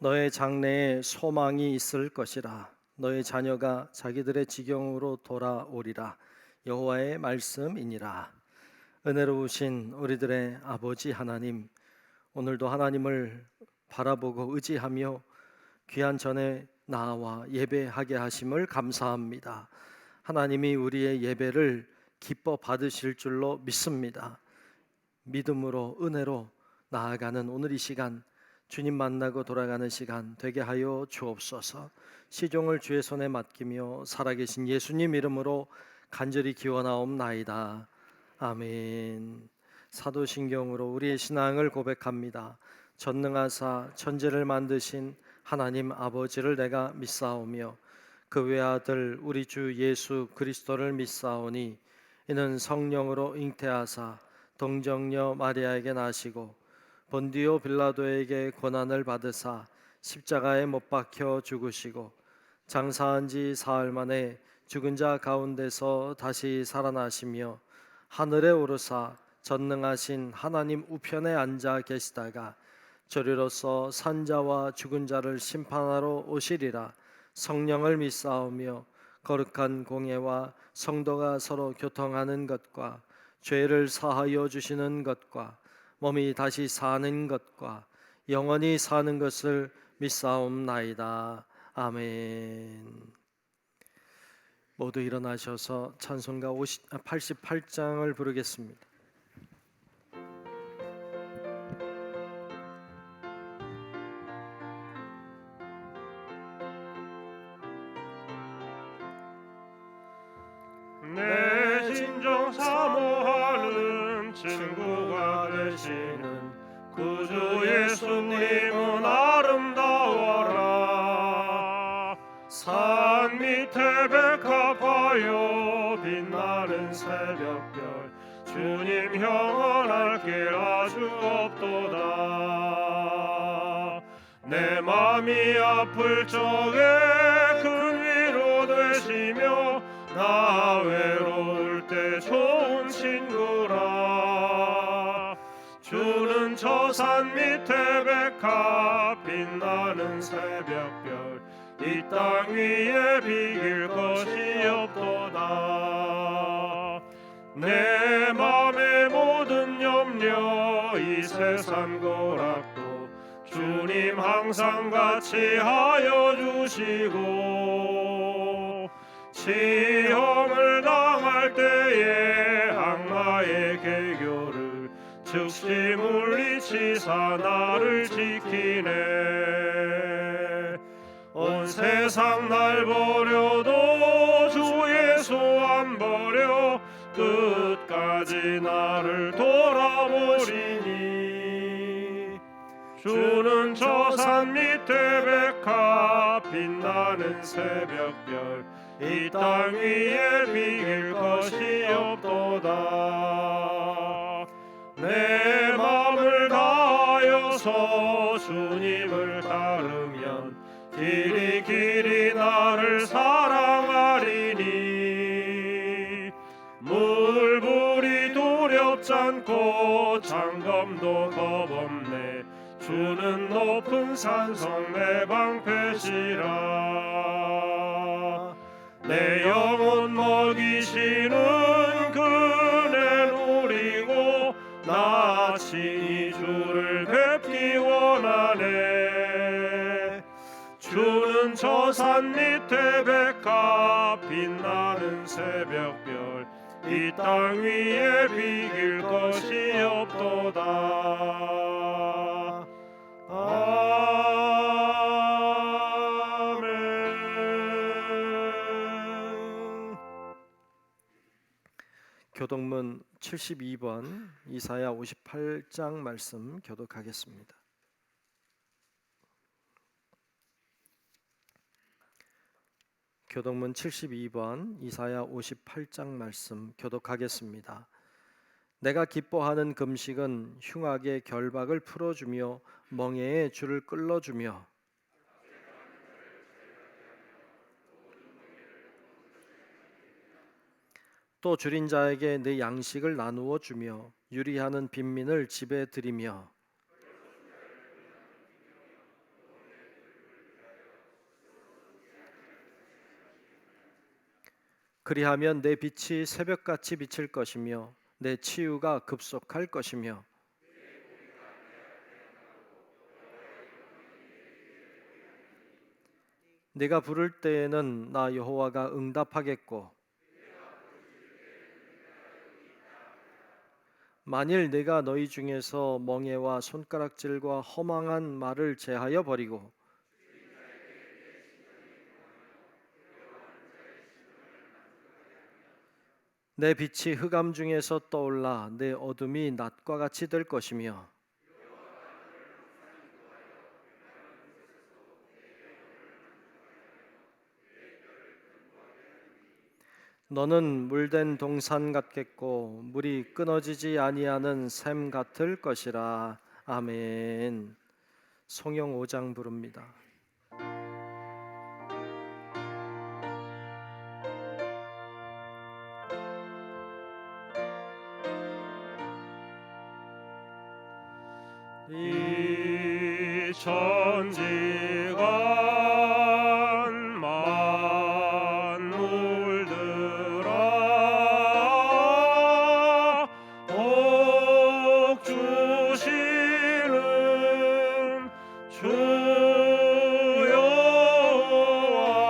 너의 장래에 소망이 있을 것이라. 너의 자녀가 자기들의 지경으로 돌아오리라. 여호와의 말씀이니라. 은혜로우신 우리들의 아버지 하나님, 오늘도 하나님을 바라보고 의지하며 귀한 전에 나와 예배하게 하심을 감사합니다. 하나님이 우리의 예배를 기뻐 받으실 줄로 믿습니다. 믿음으로 은혜로 나아가는 오늘 이 시간, 주님 만나고 돌아가는 시간 되게 하여 주옵소서. 시종을 주의 손에 맡기며 살아계신 예수님 이름으로 간절히 기원하옵나이다. 아멘. 사도신경으로 우리의 신앙을 고백합니다. 전능하사 천지를 만드신 하나님 아버지를 내가 믿사오며 그 외아들 우리 주 예수 그리스도를 믿사오니 이는 성령으로 잉태하사 동정녀 마리아에게 나시고 본디오 빌라도에게 고난을 받으사 십자가에 못 박혀 죽으시고 장사한 지 사흘 만에 죽은 자 가운데서 다시 살아나시며 하늘에 오르사 전능하신 하나님 우편에 앉아 계시다가 저리로서 산자와 죽은 자를 심판하러 오시리라. 성령을 믿사오며 거룩한 공예와 성도가 서로 교통하는 것과 죄를 사하여 주시는 것과 몸이 다시 사는 것과 영원히 사는 것을 믿사옵나이다. 아멘. 모두 일어나셔서 찬송가 88장을 부르겠습니다. 내 진정 사모하는 친구가 되시는 구주 예수님은 아름다워라. 산 밑에 백합하여 빛나는 새벽별, 주님 형언할 길 아주 없도다. 내 맘이 아플 적에 큰 위로 되시며 나 외로울 때 좋은 친구라. 주는 저 산 밑에 백합 빛나는 새벽별, 이 땅 위에 비길 것이 없도다. 내 맘의 모든 염려 이 세상 고락도 주님 항상 같이 하여 주시고, 시험을 당할 때에 악마의 계교를 즉시 물리치사 나를 지키네. 온 세상 날 버려도 주 예수 안 버려 끝까지 나를 돌아보시니. 주는 저 산 밑에 백합 빛나는 새벽별, 이 땅 위에 비길 것이 없도다. 내 맘을 다하여서 주님을 따르면 길이 길이 나를 사랑하리니. 물불이 두렵지 않고 장검도 겁없네. 주는 높은 산성 내 방패시라. 내 영혼 먹이시는 그네 누리고 나 친히 주를 뵙기 원하네. 주는 저 산 밑에 백합 빛나는 새벽별, 이 땅 위에 비길 것이 없도다. 아멘. 교독문 72번 이사야 58장 말씀 교독하겠습니다. 교독문 72번 이사야 58장 말씀 교독하겠습니다. 내가 기뻐하는 금식은 흉악의 결박을 풀어주며 멍에의 줄을 끌어주며 또 줄인 자에게 내 양식을 나누어 주며 유리하는 빈민을 집에 들이며 그리하면 내 빛이 새벽같이 비칠 것이며 내 치유가 급속할 것이며 네가 부를 때에는 나 여호와가 응답하겠고 만일 내가 너희 중에서 멍에와 손가락질과 허망한 말을 제하여 버리고 내 빛이 흑암 중에서 떠올라 내 어둠이 낮과 같이 될 것이며 너는 물된 동산 같겠고 물이 끊어지지 아니하는 샘 같을 것이라. 아멘. 송영 5장 부릅니다. 이 천지간 만물들아 복 주시는 주 여호와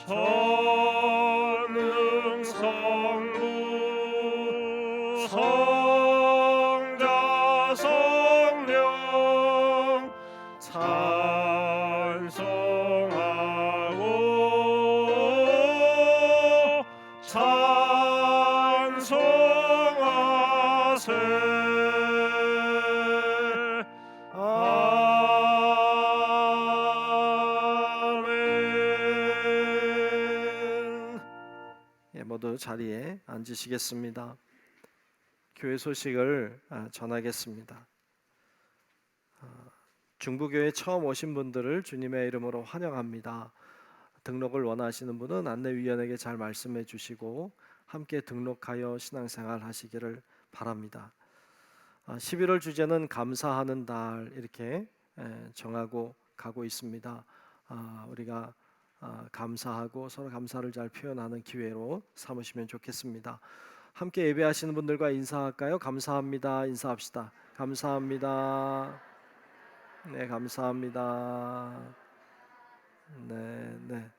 전능성부 성자 성령 찬송하고 찬송하세. 아멘. 모두 자리에 앉으시겠습니다. 교회 소식을 전하겠습니다. 중부교회 처음 오신 분들을 주님의 이름으로 환영합니다. 등록을 원하시는 분은 안내위원에게 잘 말씀해 주시고 함께 등록하여 신앙생활 하시기를 바랍니다. 11월 주제는 감사하는 달 이렇게 정하고 가고 있습니다. 우리가 감사하고 서로 감사를 잘 표현하는 기회로 삼으시면 좋겠습니다. 함께 예배하시는 분들과 인사할까요? 감사합니다. 인사합시다. 감사합니다. 네, 감사합니다. 네, 네,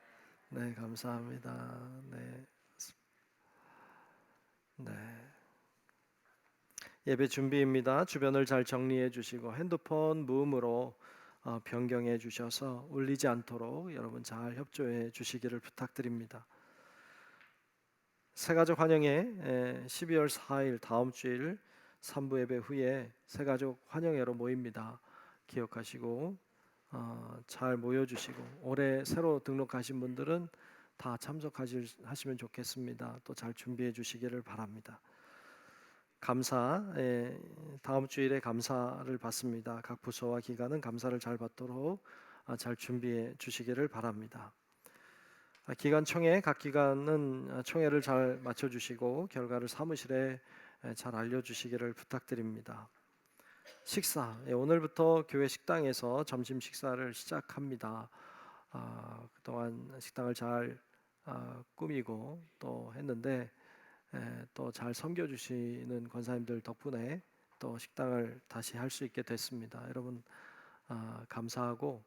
네, 감사합니다. 네, 네. 예배 준비입니다. 주변을 잘 정리해 주시고 핸드폰 무음으로 변경해 주셔서 울리지 않도록 여러분 잘 협조해 주시기를 부탁드립니다. 새가족 환영회 12월 4일 다음 주일 3부 예배 후에 새가족 환영회로 모입니다. 기억하시고 잘 모여주시고 올해 새로 등록하신 분들은 다 참석하시면 좋겠습니다. 또 잘 준비해 주시기를 바랍니다. 감사 다음 주일에 감사를 받습니다. 각 부서와 기관은 감사를 잘 받도록 잘 준비해 주시기를 바랍니다. 기관 총회 각 기관은 총회를 잘 맞춰주시고 결과를 사무실에 잘 알려주시기를 부탁드립니다. 식사 오늘부터 교회 식당에서 점심 식사를 시작합니다. 그동안 식당을 잘 꾸미고 또 했는데 또 잘 섬겨주시는 권사님들 덕분에 또 식당을 다시 할 수 있게 됐습니다. 여러분 감사하고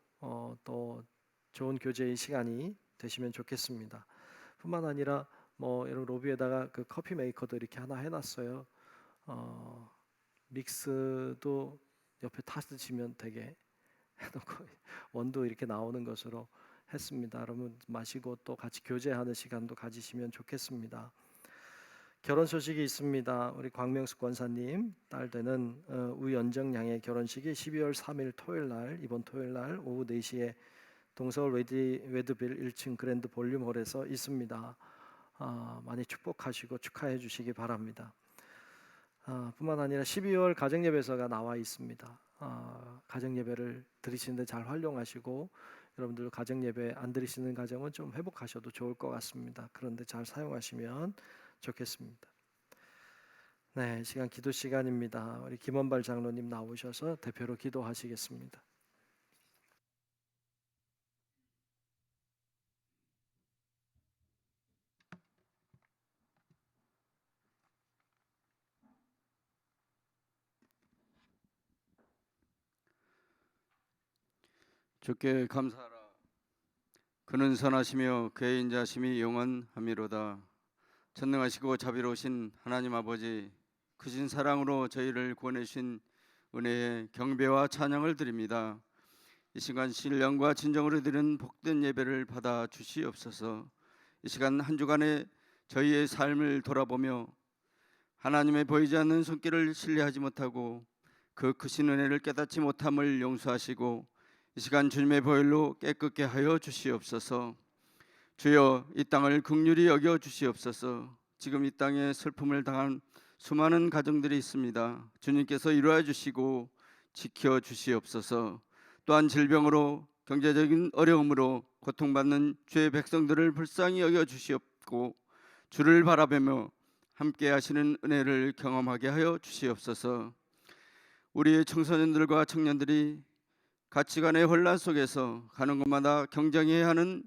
또 좋은 교제의 시간이 되시면 좋겠습니다. 뿐만 아니라 여러분 로비에다가 그 커피 메이커도 이렇게 하나 해놨어요. 믹스도 옆에 타시면 되게 해놓고 원두 이렇게 나오는 것으로 했습니다. 여러분 마시고 또 같이 교제하는 시간도 가지시면 좋겠습니다. 결혼 소식이 있습니다. 우리 광명숙 권사님 딸 되는 우연정 양의 결혼식이 12월 3일 토요일 날 이번 토요일 날 오후 4시에 동서울 웨드빌 1층 그랜드 볼륨홀에서 있습니다. 많이 축복하시고 축하해 주시기 바랍니다. 뿐만 아니라 12월 가정예배서가 나와 있습니다. 가정예배를 드리시는데 잘 활용하시고 여러분들 가정예배 안 드리시는 가정은 좀 회복하셔도 좋을 것 같습니다. 그런데 잘 사용하시면 좋겠습니다. 네, 시간 기도 시간입니다. 우리 김원발 장로님 나오셔서 대표로 기도하시겠습니다. 주께 감사하라. 그는 선하시며 그의 인자심이 영원하미로다. 전능하시고 자비로우신 하나님 아버지, 크신 사랑으로 저희를 구원해주신 은혜에 경배와 찬양을 드립니다. 이 시간 신령과 진정으로 드리는 복된 예배를 받아 주시옵소서. 이 시간 한 주간의 저희의 삶을 돌아보며 하나님의 보이지 않는 손길을 신뢰하지 못하고 그 크신 은혜를 깨닫지 못함을 용서하시고 이 시간 주님의 보혈로 깨끗게 하여 주시옵소서. 주여, 이 땅을 긍휼히 여겨 주시옵소서. 지금 이 땅에 슬픔을 당한 수많은 가정들이 있습니다. 주님께서 이루어 주시고 지켜 주시옵소서. 또한 질병으로 경제적인 어려움으로 고통받는 주의 백성들을 불쌍히 여겨 주시옵고 주를 바라보며 함께 하시는 은혜를 경험하게 하여 주시옵소서. 우리의 청소년들과 청년들이 가치관의 혼란 속에서 가는 곳마다 경쟁해야 하는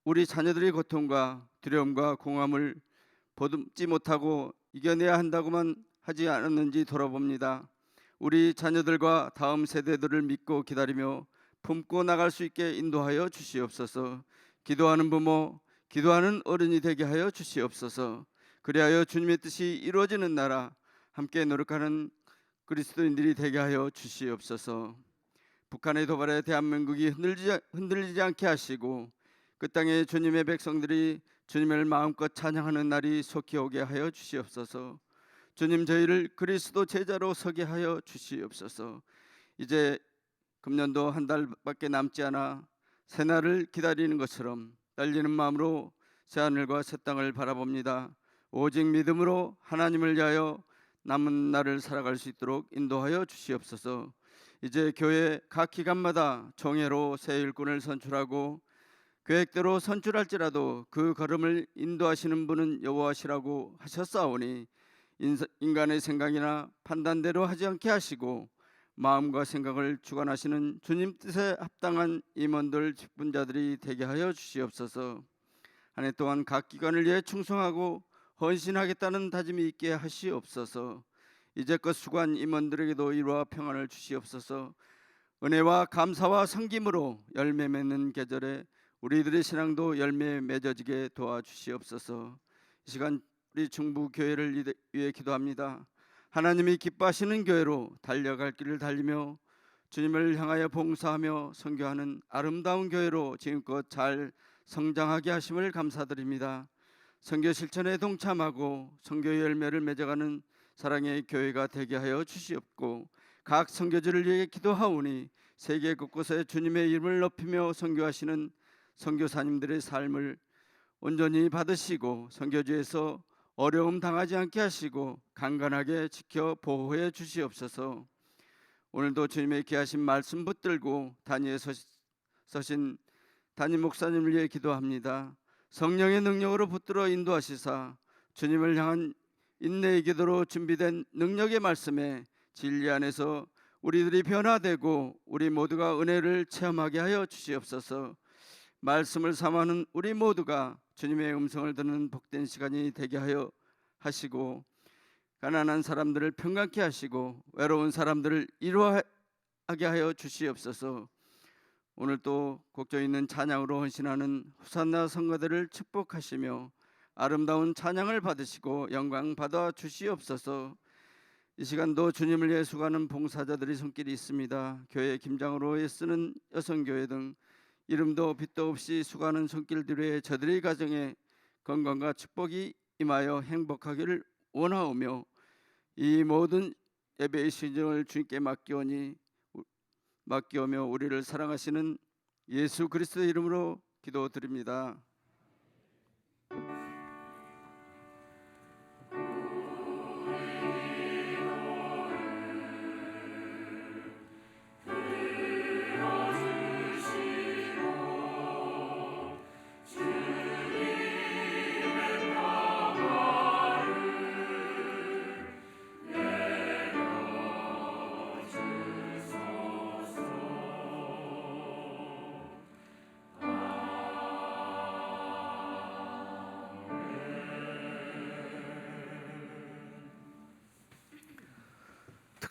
우리 자녀들의 고통과 두려움과 공허함을 보듬지 못하고 이겨내야 한다고만 하지 않았는지 돌아봅니다. 우리 자녀들과 다음 세대들을 믿고 기다리며 품고 나갈 수 있게 인도하여 주시옵소서. 기도하는 부모, 기도하는 어른이 되게 하여 주시옵소서. 그리하여 주님의 뜻이 이루어지는 나라, 함께 노력하는 그리스도인들이 되게 하여 주시옵소서. 북한의 도발에 대한민국이 흔들리지 않게 하시고 그 땅에 주님의 백성들이 주님을 마음껏 찬양하는 날이 속히 오게 하여 주시옵소서. 주님, 저희를 그리스도 제자로 서게 하여 주시옵소서. 이제 금년도 한 달밖에 남지 않아 새날을 기다리는 것처럼 떨리는 마음으로 새하늘과 새 땅을 바라봅니다. 오직 믿음으로 하나님을 위하여 남은 날을 살아갈 수 있도록 인도하여 주시옵소서. 이제 교회 각 기관마다 총회로 새 일꾼을 선출하고 계획대로 선출할지라도 그 걸음을 인도하시는 분은 여호와시라고 하셨사오니 인간의 생각이나 판단대로 하지 않게 하시고 마음과 생각을 주관하시는 주님 뜻에 합당한 임원들 직분자들이 되게 하여 주시옵소서. 한 해 동안 각 기관을 위해 충성하고 헌신하겠다는 다짐이 있게 하시옵소서. 이제껏 수고한 임원들에게도 이루와 평안을 주시옵소서. 은혜와 감사와 섬김으로 열매 맺는 계절에 우리들의 신앙도 열매 맺어지게 도와주시옵소서. 이 시간 우리 중부교회를 위해 기도합니다. 하나님이 기뻐하시는 교회로 달려갈 길을 달리며 주님을 향하여 봉사하며 선교하는 아름다운 교회로 지금껏 잘 성장하게 하심을 감사드립니다. 선교 실천에 동참하고 선교의 열매를 맺어가는 사랑의 교회가 되게 하여 주시옵고 각 선교지를 위해 기도하오니 세계 곳곳에 주님의 이름을 높이며 선교하시는 선교사님들의 삶을 온전히 받으시고 선교지에서 어려움 당하지 않게 하시고 강건하게 지켜 보호해 주시옵소서. 오늘도 주님의 귀하신 말씀 붙들고 단위에 서신 담임 목사님을 위해 기도합니다. 성령의 능력으로 붙들어 인도하시사 주님을 향한 인내의 기도로 준비된 능력의 말씀에 진리 안에서 우리들이 변화되고 우리 모두가 은혜를 체험하게 하여 주시옵소서. 말씀을 삼하는 우리 모두가 주님의 음성을 듣는 복된 시간이 되게 하여 하시고 가난한 사람들을 평강케 하시고 외로운 사람들을 이루하게 하여 주시옵소서. 오늘 또 곡조 있는 찬양으로 헌신하는 후산나 성가대를 축복하시며 아름다운 찬양을 받으시고 영광 받아 주시옵소서. 이 시간도 주님을 위해 수고하는 봉사자들의 손길이 있습니다. 교회 김장으로 애쓰는 여성교회 등 이름도 빛도 없이 수고하는 손길들의 저들의 가정에 건강과 축복이 임하여 행복하기를 원하오며 이 모든 예배의 신정을 주님께 맡기오며 우리를 사랑하시는 예수 그리스도의 이름으로 기도드립니다.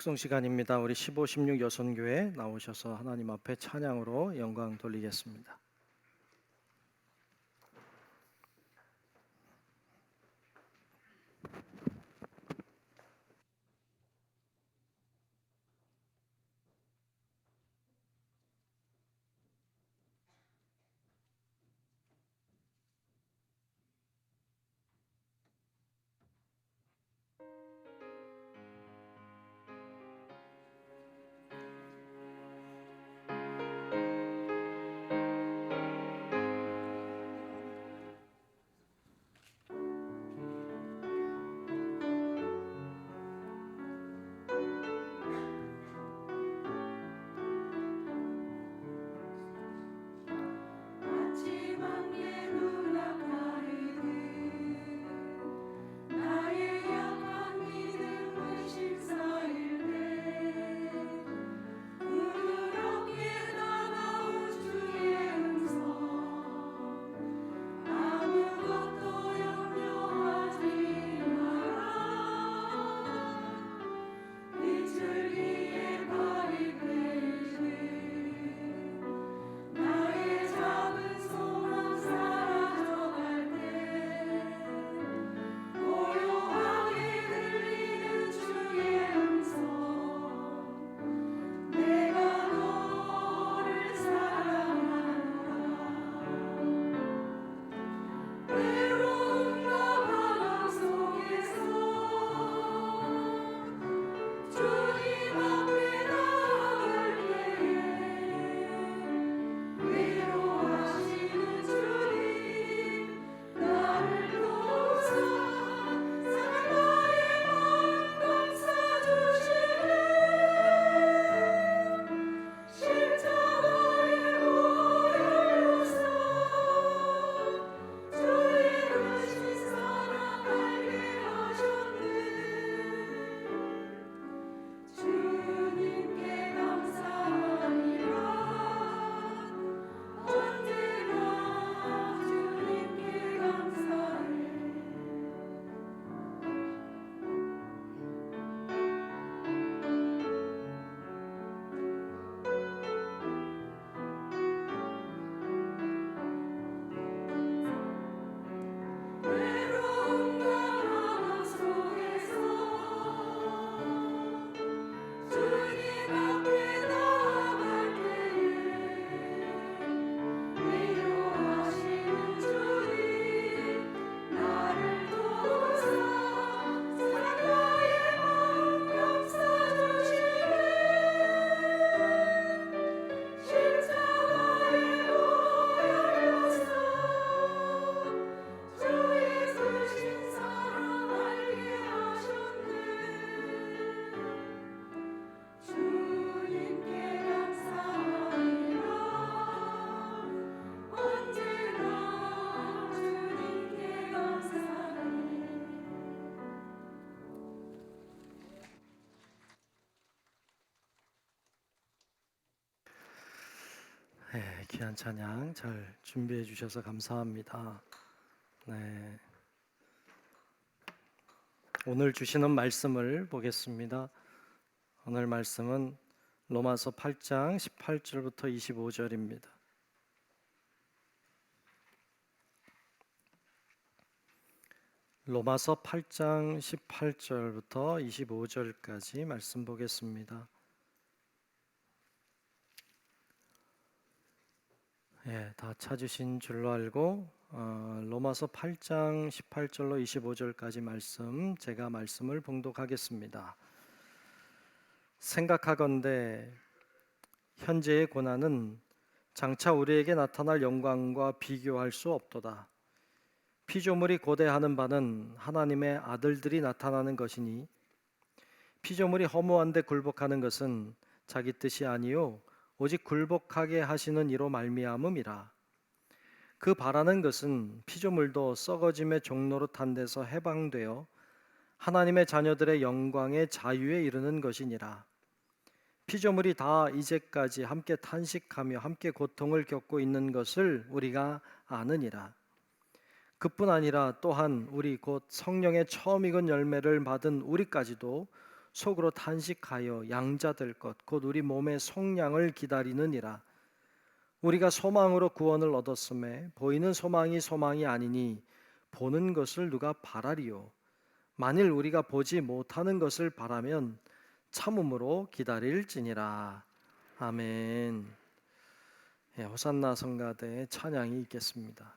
축성 시간입니다. 우리 15, 16 여선교회 나오셔서 하나님 앞에 찬양으로 영광 돌리겠습니다. 네, 귀한 찬양 잘 준비해 주셔서 감사합니다. 네, 오늘 주시는 말씀을 보겠습니다. 오늘 말씀은 로마서 8장 18절부터 25절입니다. 로마서 8장 18절부터 25절까지 말씀 보겠습니다. 예, 다 찾으신 줄로 알고 로마서 8장 18절로 25절까지 말씀 제가 말씀을 봉독하겠습니다. 생각하건대 현재의 고난은 장차 우리에게 나타날 영광과 비교할 수 없도다. 피조물이 고대하는 바는 하나님의 아들들이 나타나는 것이니 피조물이 허무한데 굴복하는 것은 자기 뜻이 아니요 오직 굴복하게 하시는 이로 말미암음이라. 그 바라는 것은 피조물도 썩어짐의 종로로 탄 데서 해방되어 하나님의 자녀들의 영광의 자유에 이르는 것이니라. 피조물이 다 이제까지 함께 탄식하며 함께 고통을 겪고 있는 것을 우리가 아느니라. 그뿐 아니라 또한 우리 곧 성령의 처음 익은 열매를 받은 우리까지도 속으로 탄식하여 양자될 것 곧 우리 몸의 속량을 기다리느니라. 우리가 소망으로 구원을 얻었음에 보이는 소망이 아니니 보는 것을 누가 바라리요. 만일 우리가 보지 못하는 것을 바라면 참음으로 기다릴지니라. 아멘. 예, 호산나 성가대의 찬양이 있겠습니다.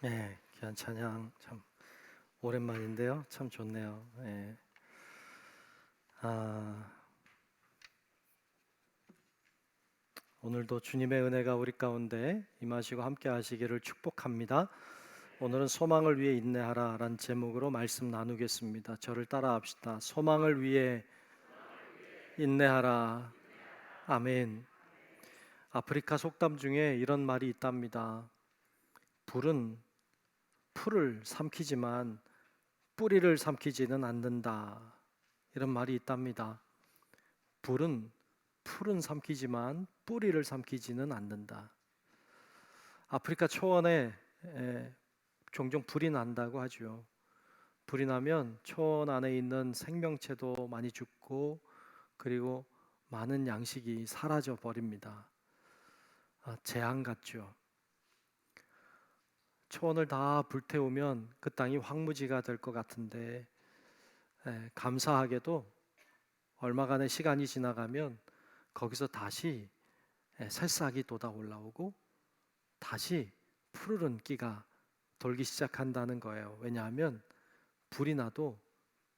네, 귀한 찬양 참 오랜만인데요. 참 좋네요. 네. 오늘도 주님의 은혜가 우리 가운데 임하시고 함께 하시기를 축복합니다. 오늘은 소망을 위해 인내하라 라는 제목으로 말씀 나누겠습니다. 저를 따라합시다. 소망을 위해 인내하라. 아멘. 아프리카 속담 중에 이런 말이 있답니다. 불은 풀을 삼키지만 뿌리를 삼키지는 않는다. 이런 말이 있답니다. 불은 풀은 삼키지만 뿌리를 삼키지는 않는다. 아프리카 초원에 종종 불이 난다고 하죠. 불이 나면 초원 안에 있는 생명체도 많이 죽고 그리고 많은 양식이 사라져 버립니다. 재앙 같죠. 초원을 다 불태우면 그 땅이 황무지가 될 것 같은데 감사하게도 얼마간의 시간이 지나가면 거기서 다시 새싹이 돋아 올라오고 다시 푸르른 끼가 돌기 시작한다는 거예요. 왜냐하면 불이 나도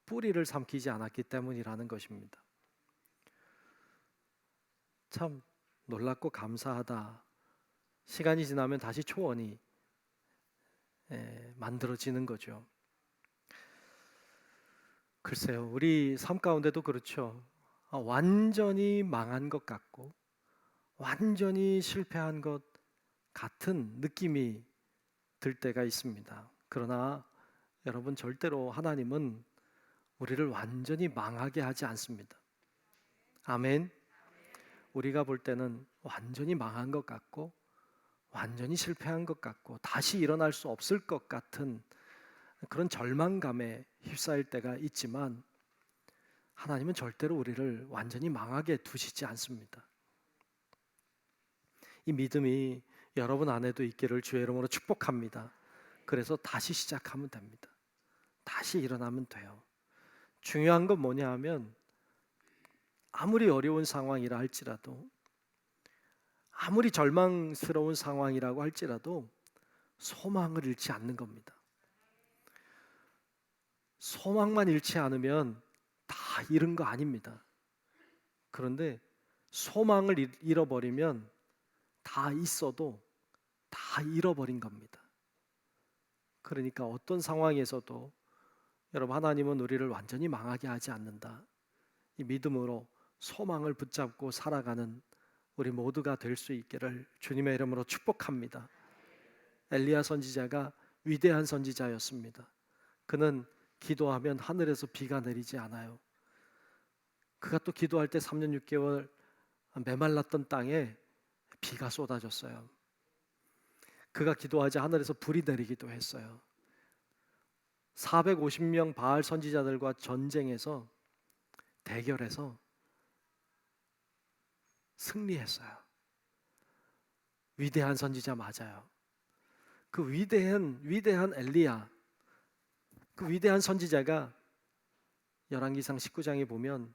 뿌리를 삼키지 않았기 때문이라는 것입니다. 참 놀랍고 감사하다. 시간이 지나면 다시 초원이 만들어지는 거죠. 글쎄요, 우리 삶 가운데도 그렇죠. 완전히 망한 것 같고 완전히 실패한 것 같은 느낌이 들 때가 있습니다. 그러나 여러분, 절대로 하나님은 우리를 완전히 망하게 하지 않습니다. 아멘. 우리가 볼 때는 완전히 망한 것 같고 완전히 실패한 것 같고 다시 일어날 수 없을 것 같은 그런 절망감에 휩싸일 때가 있지만 하나님은 절대로 우리를 완전히 망하게 두시지 않습니다. 이 믿음이 여러분 안에도 있기를 주의 이름으로 축복합니다. 그래서 다시 시작하면 됩니다. 다시 일어나면 돼요. 중요한 건 뭐냐 하면 아무리 어려운 상황이라 할지라도 아무리 절망스러운 상황이라고 할지라도 소망을 잃지 않는 겁니다. 소망만 잃지 않으면 다 잃은 거 아닙니다. 그런데 소망을 잃어버리면 다 있어도 다 잃어버린 겁니다. 그러니까 어떤 상황에서도 여러분, 하나님은 우리를 완전히 망하게 하지 않는다. 이 믿음으로 소망을 붙잡고 살아가는 우리 모두가 될 수 있기를 주님의 이름으로 축복합니다. 엘리야 선지자가 위대한 선지자였습니다. 그는 기도하면 하늘에서 비가 내리지 않아요. 그가 또 기도할 때 3년 6개월 메말랐던 땅에 비가 쏟아졌어요. 그가 기도하자 하늘에서 불이 내리기도 했어요. 450명 바알 선지자들과 전쟁에서 대결해서 승리했어요. 위대한 선지자 맞아요. 그 위대한 엘리야, 그 위대한 선지자가 열왕기상 19장에 보면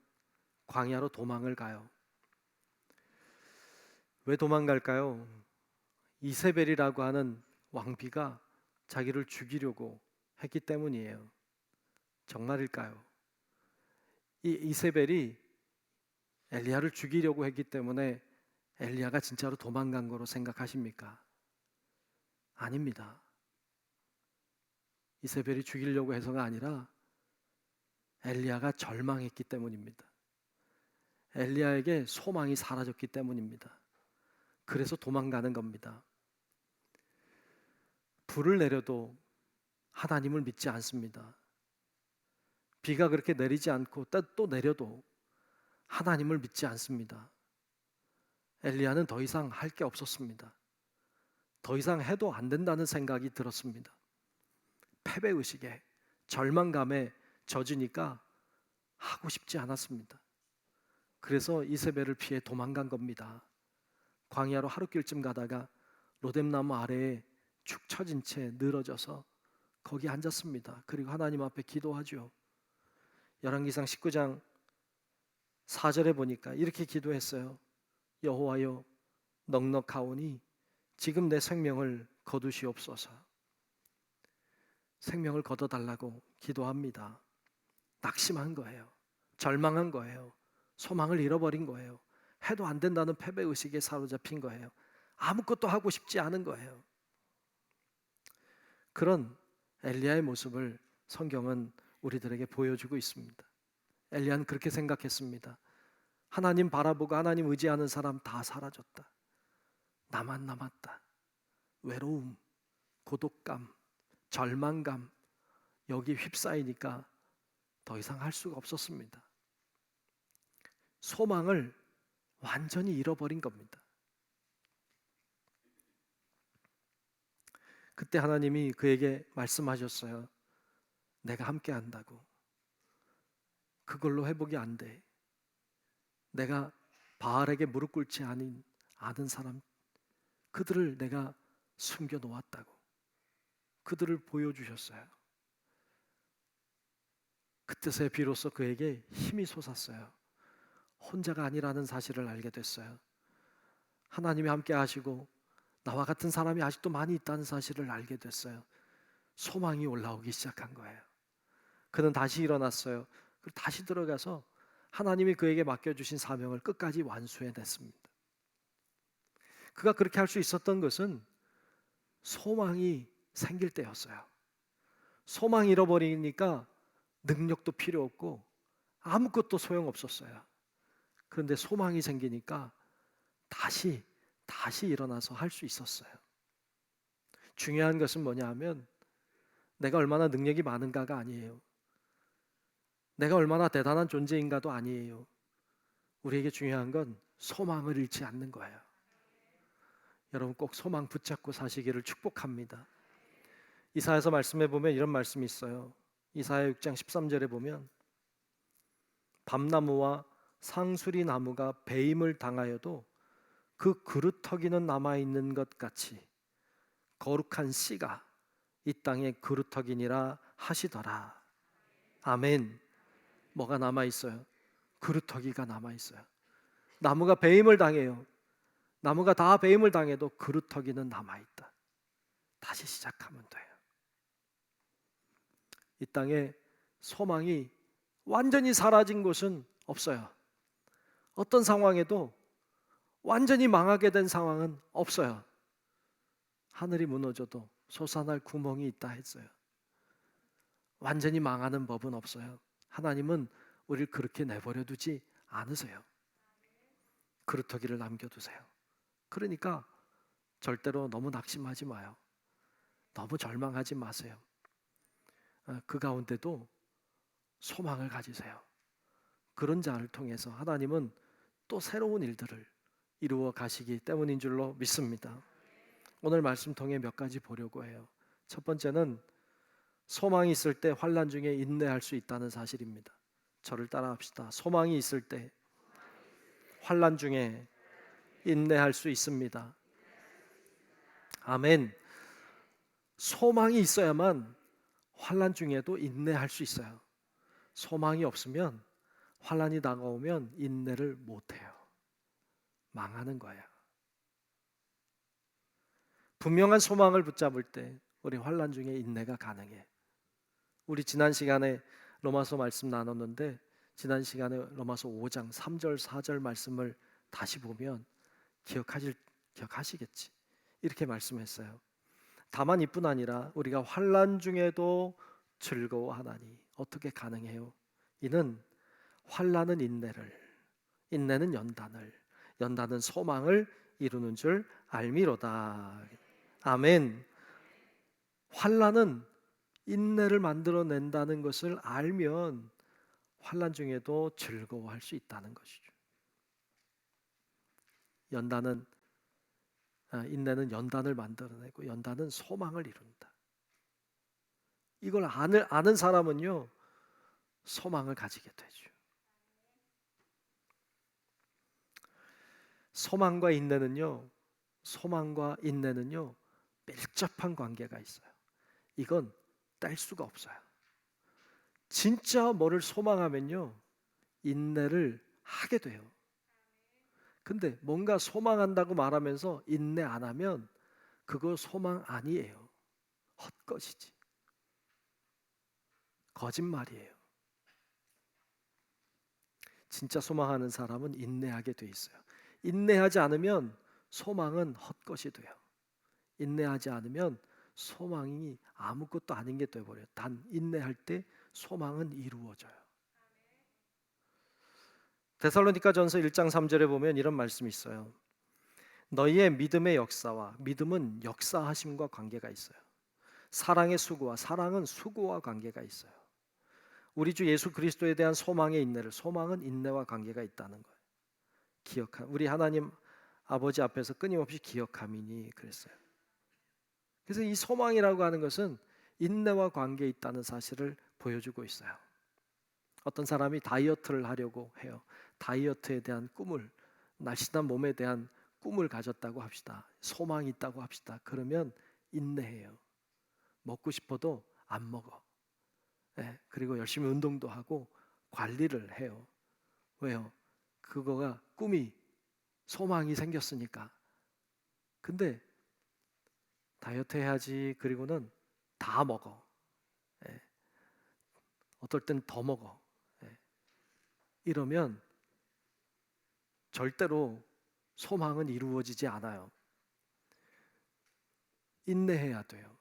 광야로 도망을 가요. 왜 도망갈까요? 이세벨이라고 하는 왕비가 자기를 죽이려고 했기 때문이에요. 정말일까요? 이 이세벨이 엘리야를 죽이려고 했기 때문에 엘리야가 진짜로 도망간 거로 생각하십니까? 아닙니다. 이세벨이 죽이려고 해서가 아니라 엘리야가 절망했기 때문입니다. 엘리야에게 소망이 사라졌기 때문입니다. 그래서 도망가는 겁니다. 불을 내려도 하나님을 믿지 않습니다. 비가 그렇게 내리지 않고 또 내려도 하나님을 믿지 않습니다. 엘리야는 더 이상 할 게 없었습니다. 더 이상 해도 안 된다는 생각이 들었습니다. 패배의식에 절망감에 젖으니까 하고 싶지 않았습니다. 그래서 이세벨을 피해 도망간 겁니다. 광야로 하루길쯤 가다가 로뎀나무 아래에 축 처진 채 늘어져서 거기 앉았습니다. 그리고 하나님 앞에 기도하죠. 열왕기상 19장 4절에 보니까 이렇게 기도했어요. 여호와여, 넉넉하오니 지금 내 생명을 거두시옵소서. 생명을 거둬달라고 기도합니다. 낙심한 거예요. 절망한 거예요. 소망을 잃어버린 거예요. 해도 안 된다는 패배의식에 사로잡힌 거예요. 아무것도 하고 싶지 않은 거예요. 그런 엘리야의 모습을 성경은 우리들에게 보여주고 있습니다. 엘리야는 그렇게 생각했습니다. 하나님 바라보고 하나님 의지하는 사람 다 사라졌다. 나만 남았다. 외로움, 고독감, 절망감, 여기 휩싸이니까 더 이상 할 수가 없었습니다. 소망을 완전히 잃어버린 겁니다. 그때 하나님이 그에게 말씀하셨어요. 내가 함께 한다고. 그걸로 회복이 안 돼. 내가 바알에게 무릎 꿇지 않은 사람, 그들을 내가 숨겨 놓았다고. 그들을 보여주셨어요. 그때서야 비로소 그에게 힘이 솟았어요. 혼자가 아니라는 사실을 알게 됐어요. 하나님이 함께 하시고 나와 같은 사람이 아직도 많이 있다는 사실을 알게 됐어요. 소망이 올라오기 시작한 거예요. 그는 다시 일어났어요. 그리고 다시 들어가서 하나님이 그에게 맡겨주신 사명을 끝까지 완수해냈습니다. 그가 그렇게 할 수 있었던 것은 소망이 생길 때였어요. 소망 잃어버리니까 능력도 필요 없고 아무것도 소용없었어요. 그런데 소망이 생기니까 다시 일어나서 할 수 있었어요. 중요한 것은 뭐냐 하면 내가 얼마나 능력이 많은가가 아니에요. 내가 얼마나 대단한 존재인가도 아니에요. 우리에게 중요한 건 소망을 잃지 않는 거예요. 여러분 꼭 소망 붙잡고 사시기를 축복합니다. 이사야서 말씀에 보면 이런 말씀이 있어요. 이사야 6장 13절에 보면 밤나무와 상수리 나무가 배임을 당하여도 그 그루터기는 남아있는 것 같이 거룩한 씨가 이 땅에 그루터기니라 하시더라. 아멘. 뭐가 남아있어요? 그루터기가 남아있어요. 나무가 배임을 당해요. 나무가 다 배임을 당해도 그루터기는 남아있다. 다시 시작하면 돼요. 이 땅에 소망이 완전히 사라진 곳은 없어요. 어떤 상황에도 완전히 망하게 된 상황은 없어요. 하늘이 무너져도 솟아날 구멍이 있다 했어요. 완전히 망하는 법은 없어요. 하나님은 우리를 그렇게 내버려 두지 않으세요. 그루터기를 남겨두세요. 그러니까 절대로 너무 낙심하지 마요. 너무 절망하지 마세요. 그 가운데도 소망을 가지세요. 그런 자를 통해서 하나님은 또 새로운 일들을 이루어 가시기 때문인 줄로 믿습니다. 오늘 말씀 통해 몇 가지 보려고 해요. 첫 번째는 소망이 있을 때 환난 중에 인내할 수 있다는 사실입니다. 저를 따라합시다. 소망이 있을 때 환난 중에 인내할 수 있습니다. 아멘. 소망이 있어야만 환난 중에도 인내할 수 있어요. 소망이 없으면 환난이 다가오면 인내를 못해요. 망하는 거예요. 분명한 소망을 붙잡을 때 우리 환난 중에 인내가 가능해. 우리 지난 시간에 로마서 말씀 나눴는데 지난 시간에 로마서 5장 3절 4절 말씀을 다시 보면 기억하시겠지. 이렇게 말씀했어요. 다만 이뿐 아니라 우리가 환난 중에도 즐거워하나니 어떻게 가능해요? 이는 환난은 인내를, 인내는 연단을, 연단은 소망을 이루는 줄 알미로다. 아멘. 환난은 인내를 만들어낸다는 것을 알면 환난 중에도 즐거워할 수 있다는 것이죠. 인내는 연단을 만들어내고 연단은 소망을 이룬다. 이걸 아는 사람은요 소망을 가지게 되죠. 소망과 인내는요 밀접한 관계가 있어요. 이건 뗄 수가 없어요. 진짜 뭐를 소망하면요 인내를 하게 돼요. 근데 뭔가 소망한다고 말하면서 인내 안 하면 그거 소망 아니에요. 헛것이지. 거짓말이에요. 진짜 소망하는 사람은 인내하게 돼 있어요. 인내하지 않으면 소망은 헛것이 돼요. 인내하지 않으면 소망이 아무것도 아닌 게 돼버려요. 단 인내할 때 소망은 이루어져요. 데살로니가전서 1장 3절에 보면 이런 말씀이 있어요. 너희의 믿음의 역사와, 믿음은 역사하심과 관계가 있어요. 사랑의 수고와, 사랑은 수고와 관계가 있어요. 우리 주 예수 그리스도에 대한 소망의 인내를, 소망은 인내와 관계가 있다는 거예요. 우리 하나님 아버지 앞에서 끊임없이 기억함이니 그랬어요. 그래서 이 소망이라고 하는 것은 인내와 관계에 있다는 사실을 보여주고 있어요. 어떤 사람이 다이어트를 하려고 해요. 다이어트에 대한 꿈을, 날씬한 몸에 대한 꿈을 가졌다고 합시다. 소망이 있다고 합시다. 그러면 인내해요. 먹고 싶어도 안 먹어. 그리고 열심히 운동도 하고 관리를 해요. 왜요? 그거가 꿈이, 소망이 생겼으니까. 근데 다이어트 해야지. 그리고는 다 먹어. 어떨 땐 더 먹어. 이러면 절대로 소망은 이루어지지 않아요. 인내해야 돼요.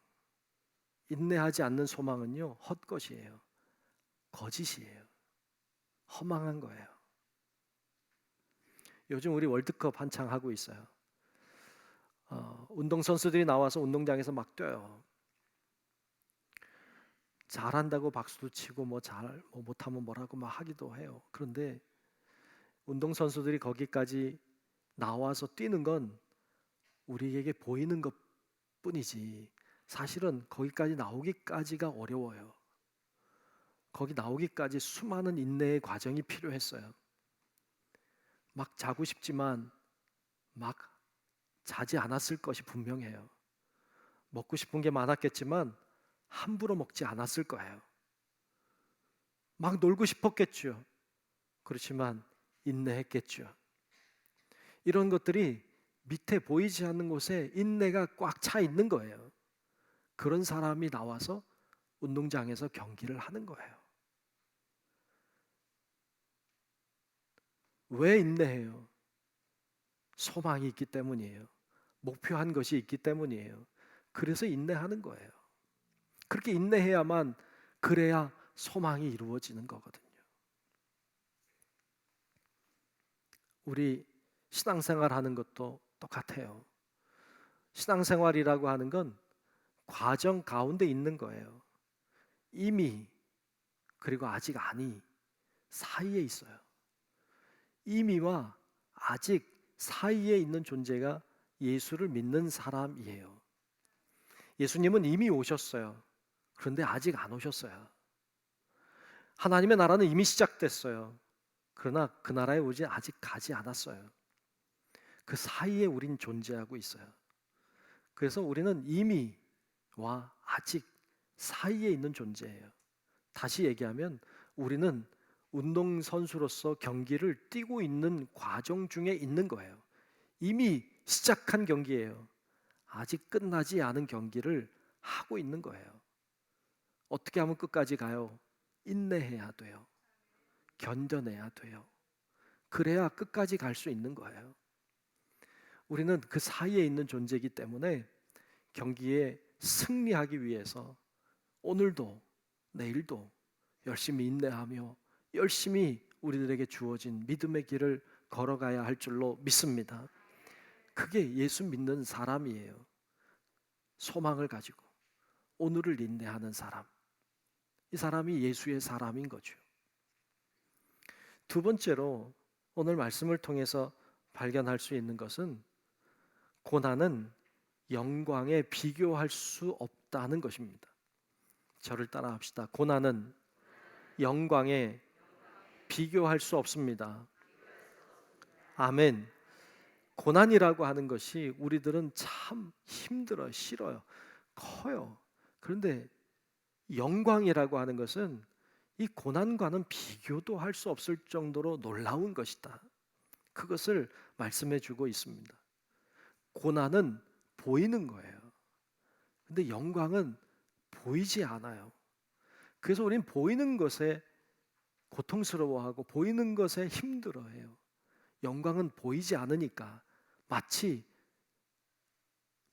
인내하지 않는 소망은요, 헛것이에요. 거짓이에요. 허망한 거예요. 요즘 우리 월드컵 한창 하고 있어요. 운동선수들이 나와서 운동장에서 막 뛰어요. 잘한다고 박수도 치고 뭐 못하면 뭐라고 막 하기도 해요. 그런데 운동선수들이 거기까지 나와서 뛰는 건 우리에게 보이는 것 뿐이지 사실은 거기까지 나오기까지가 어려워요. 거기 나오기까지 수많은 인내의 과정이 필요했어요. 막 자고 싶지만 막 자지 않았을 것이 분명해요. 먹고 싶은 게 많았겠지만 함부로 먹지 않았을 거예요. 막 놀고 싶었겠죠. 그렇지만 인내했겠죠. 이런 것들이 밑에 보이지 않는 곳에 인내가 꽉 차 있는 거예요. 그런 사람이 나와서 운동장에서 경기를 하는 거예요. 왜 인내해요? 소망이 있기 때문이에요. 목표한 것이 있기 때문이에요. 그래서 인내하는 거예요. 그렇게 인내해야만, 그래야 소망이 이루어지는 거거든요. 우리 신앙생활 하는 것도 똑같아요. 신앙생활이라고 하는 건 과정 가운데 있는 거예요. 이미, 그리고 아직 아니 사이에 있어요. 이미와 아직 사이에 있는 존재가 예수를 믿는 사람이에요. 예수님은 이미 오셨어요. 그런데 아직 안 오셨어요. 하나님의 나라는 이미 시작됐어요. 그러나 그 나라에 오지 아직 가지 않았어요. 그 사이에 우린 존재하고 있어요. 그래서 우리는 이미와 아직 사이에 있는 존재예요. 다시 얘기하면 우리는 운동선수로서 경기를 뛰고 있는 과정 중에 있는 거예요. 이미 시작한 경기예요. 아직 끝나지 않은 경기를 하고 있는 거예요. 어떻게 하면 끝까지 가요? 인내해야 돼요. 견뎌내야 돼요. 그래야 끝까지 갈 수 있는 거예요. 우리는 그 사이에 있는 존재이기 때문에 경기에 승리하기 위해서 오늘도 내일도 열심히 인내하며 열심히 우리들에게 주어진 믿음의 길을 걸어가야 할 줄로 믿습니다. 그게 예수 믿는 사람이에요. 소망을 가지고 오늘을 인내하는 사람. 이 사람이 예수의 사람인 거죠. 두 번째로 오늘 말씀을 통해서 발견할 수 있는 것은 고난은 영광에 비교할 수 없다는 것입니다. 저를 따라 합시다. 고난은 영광에 비교할 수 없습니다. 아멘. 고난이라고 하는 것이 우리들은 참 힘들어요. 싫어요. 커요. 그런데 영광이라고 하는 것은 이 고난과는 비교도 할 수 없을 정도로 놀라운 것이다. 그것을 말씀해 주고 있습니다. 고난은 보이는 거예요. 근데 영광은 보이지 않아요. 그래서 우리는 보이는 것에 고통스러워하고 보이는 것에 힘들어해요. 영광은 보이지 않으니까 마치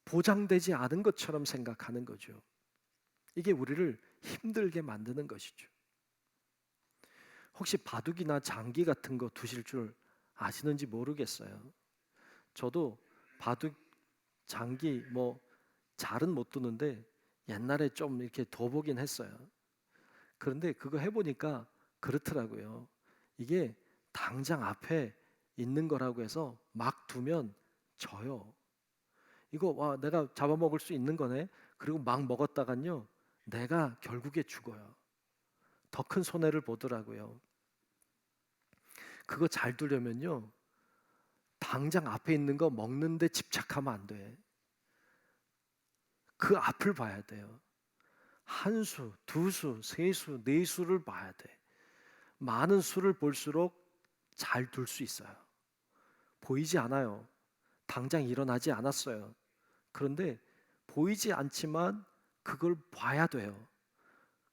보장되지 않은 것처럼 생각하는 거죠. 이게 우리를 힘들게 만드는 것이죠. 혹시 바둑이나 장기 같은 거 두실 줄 아시는지 모르겠어요. 저도 바둑, 장기 잘은 못 두는데 옛날에 좀 이렇게 둬보긴 했어요. 그런데 그거 해보니까 그렇더라고요. 이게 당장 앞에 있는 거라고 해서 막 두면 져요. 이거 내가 잡아먹을 수 있는 거네. 그리고 막 먹었다간요, 내가 결국에 죽어요. 더 큰 손해를 보더라고요. 그거 잘 두려면요, 당장 앞에 있는 거 먹는데 집착하면 안 돼. 그 앞을 봐야 돼요. 한 수, 두 수, 세 수, 네 수를 봐야 돼. 많은 수를 볼수록 잘 둘 수 있어요. 보이지 않아요. 당장 일어나지 않았어요. 그런데 보이지 않지만 그걸 봐야 돼요.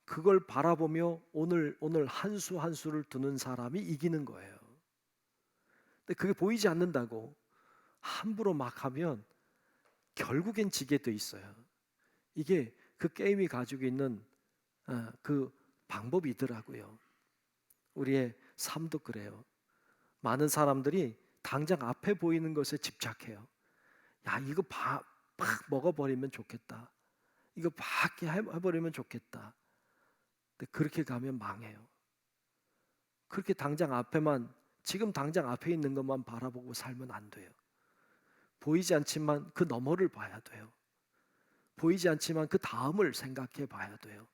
그걸 바라보며 오늘 한 수 한 수를 두는 사람이 이기는 거예요. 근데 그게 보이지 않는다고 함부로 막 하면 결국엔 지게 돼 있어요. 이게 그 게임이 가지고 있는 그 방법이더라고요. 우리의 삶도 그래요. 많은 사람들이 당장 앞에 보이는 것에 집착해요. 야, 이거 막 먹어버리면 좋겠다. 이거 막 해버리면 좋겠다. 근데 그렇게 가면 망해요. 그렇게 당장 앞에만, 지금 당장 앞에 있는 것만 바라보고 살면 안 돼요. 보이지 않지만 그 너머를 봐야 돼요. 보이지 않지만 그 다음을 생각해 봐야 돼요.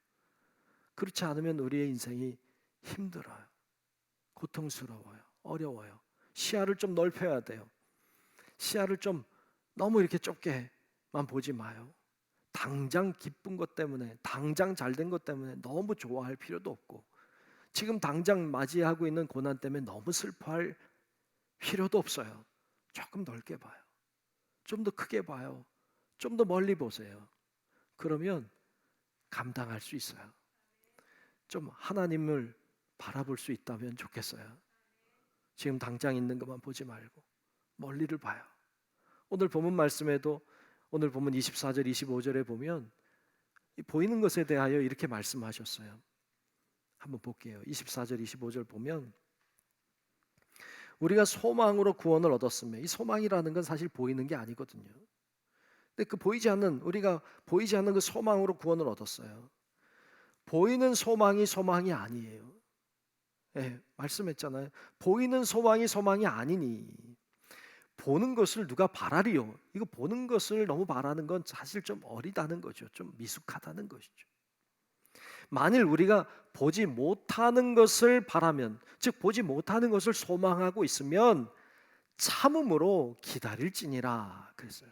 그렇지 않으면 우리의 인생이 힘들어요. 고통스러워요. 어려워요. 시야를 좀 넓혀야 돼요. 시야를 좀 너무 이렇게 좁게만 보지 마요. 당장 기쁜 것 때문에, 당장 잘된 것 때문에 너무 좋아할 필요도 없고, 지금 당장 맞이하고 있는 고난 때문에 너무 슬퍼할 필요도 없어요. 조금 넓게 봐요. 좀 더 크게 봐요. 좀 더 멀리 보세요. 그러면 감당할 수 있어요. 좀 하나님을 바라볼 수 있다면 좋겠어요. 지금 당장 있는 것만 보지 말고 멀리를 봐요. 오늘 본문 말씀에도, 오늘 본문 24절 25절에 보면 보이는 것에 대하여 이렇게 말씀하셨어요. 한번 볼게요. 24절 25절 보면 우리가 소망으로 구원을 얻었으며, 이 소망이라는 건 사실 보이는 게 아니거든요. 근데 우리가 보이지 않는 그 소망으로 구원을 얻었어요. 보이는 소망이 아니에요. 네, 말씀했잖아요. 보이는 소망이 아니니 보는 것을 누가 바라리요? 이거 보는 것을 너무 바라는 건 사실 좀 어리다는 거죠. 좀 미숙하다는 것이죠. 만일 우리가 보지 못하는 것을 바라면, 즉 보지 못하는 것을 소망하고 있으면 참음으로 기다릴지니라 그랬어요.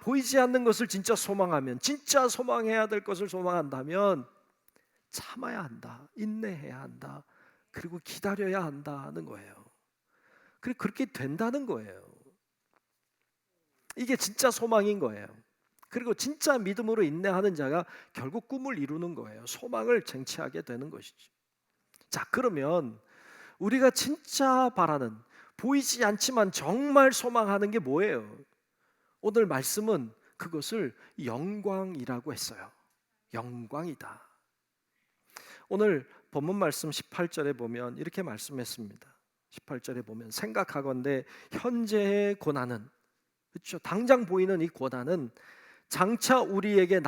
보이지 않는 것을 진짜 소망하면, 진짜 소망해야 될 것을 소망한다면 참아야 한다, 인내해야 한다, 그리고 기다려야 한다는 거예요. 그리고 그렇게 된다는 거예요. 이게 진짜 소망인 거예요. 그리고 진짜 믿음으로 인내하는 자가 결국 꿈을 이루는 거예요. 소망을 쟁취하게 되는 것이죠. 자, 그러면 우리가 진짜 바라는, 보이지 않지만 정말 소망하는 게 뭐예요? 오늘 말씀은 그것을 영광이라고 했어요. 영광이다. 오늘 본문 말씀 18절에 보면 이렇게 말씀했습니다. 18절에 보면 생각하건대 현재의 고난은, 그렇죠, 당장 보이는 이 고난은 장차 우리에게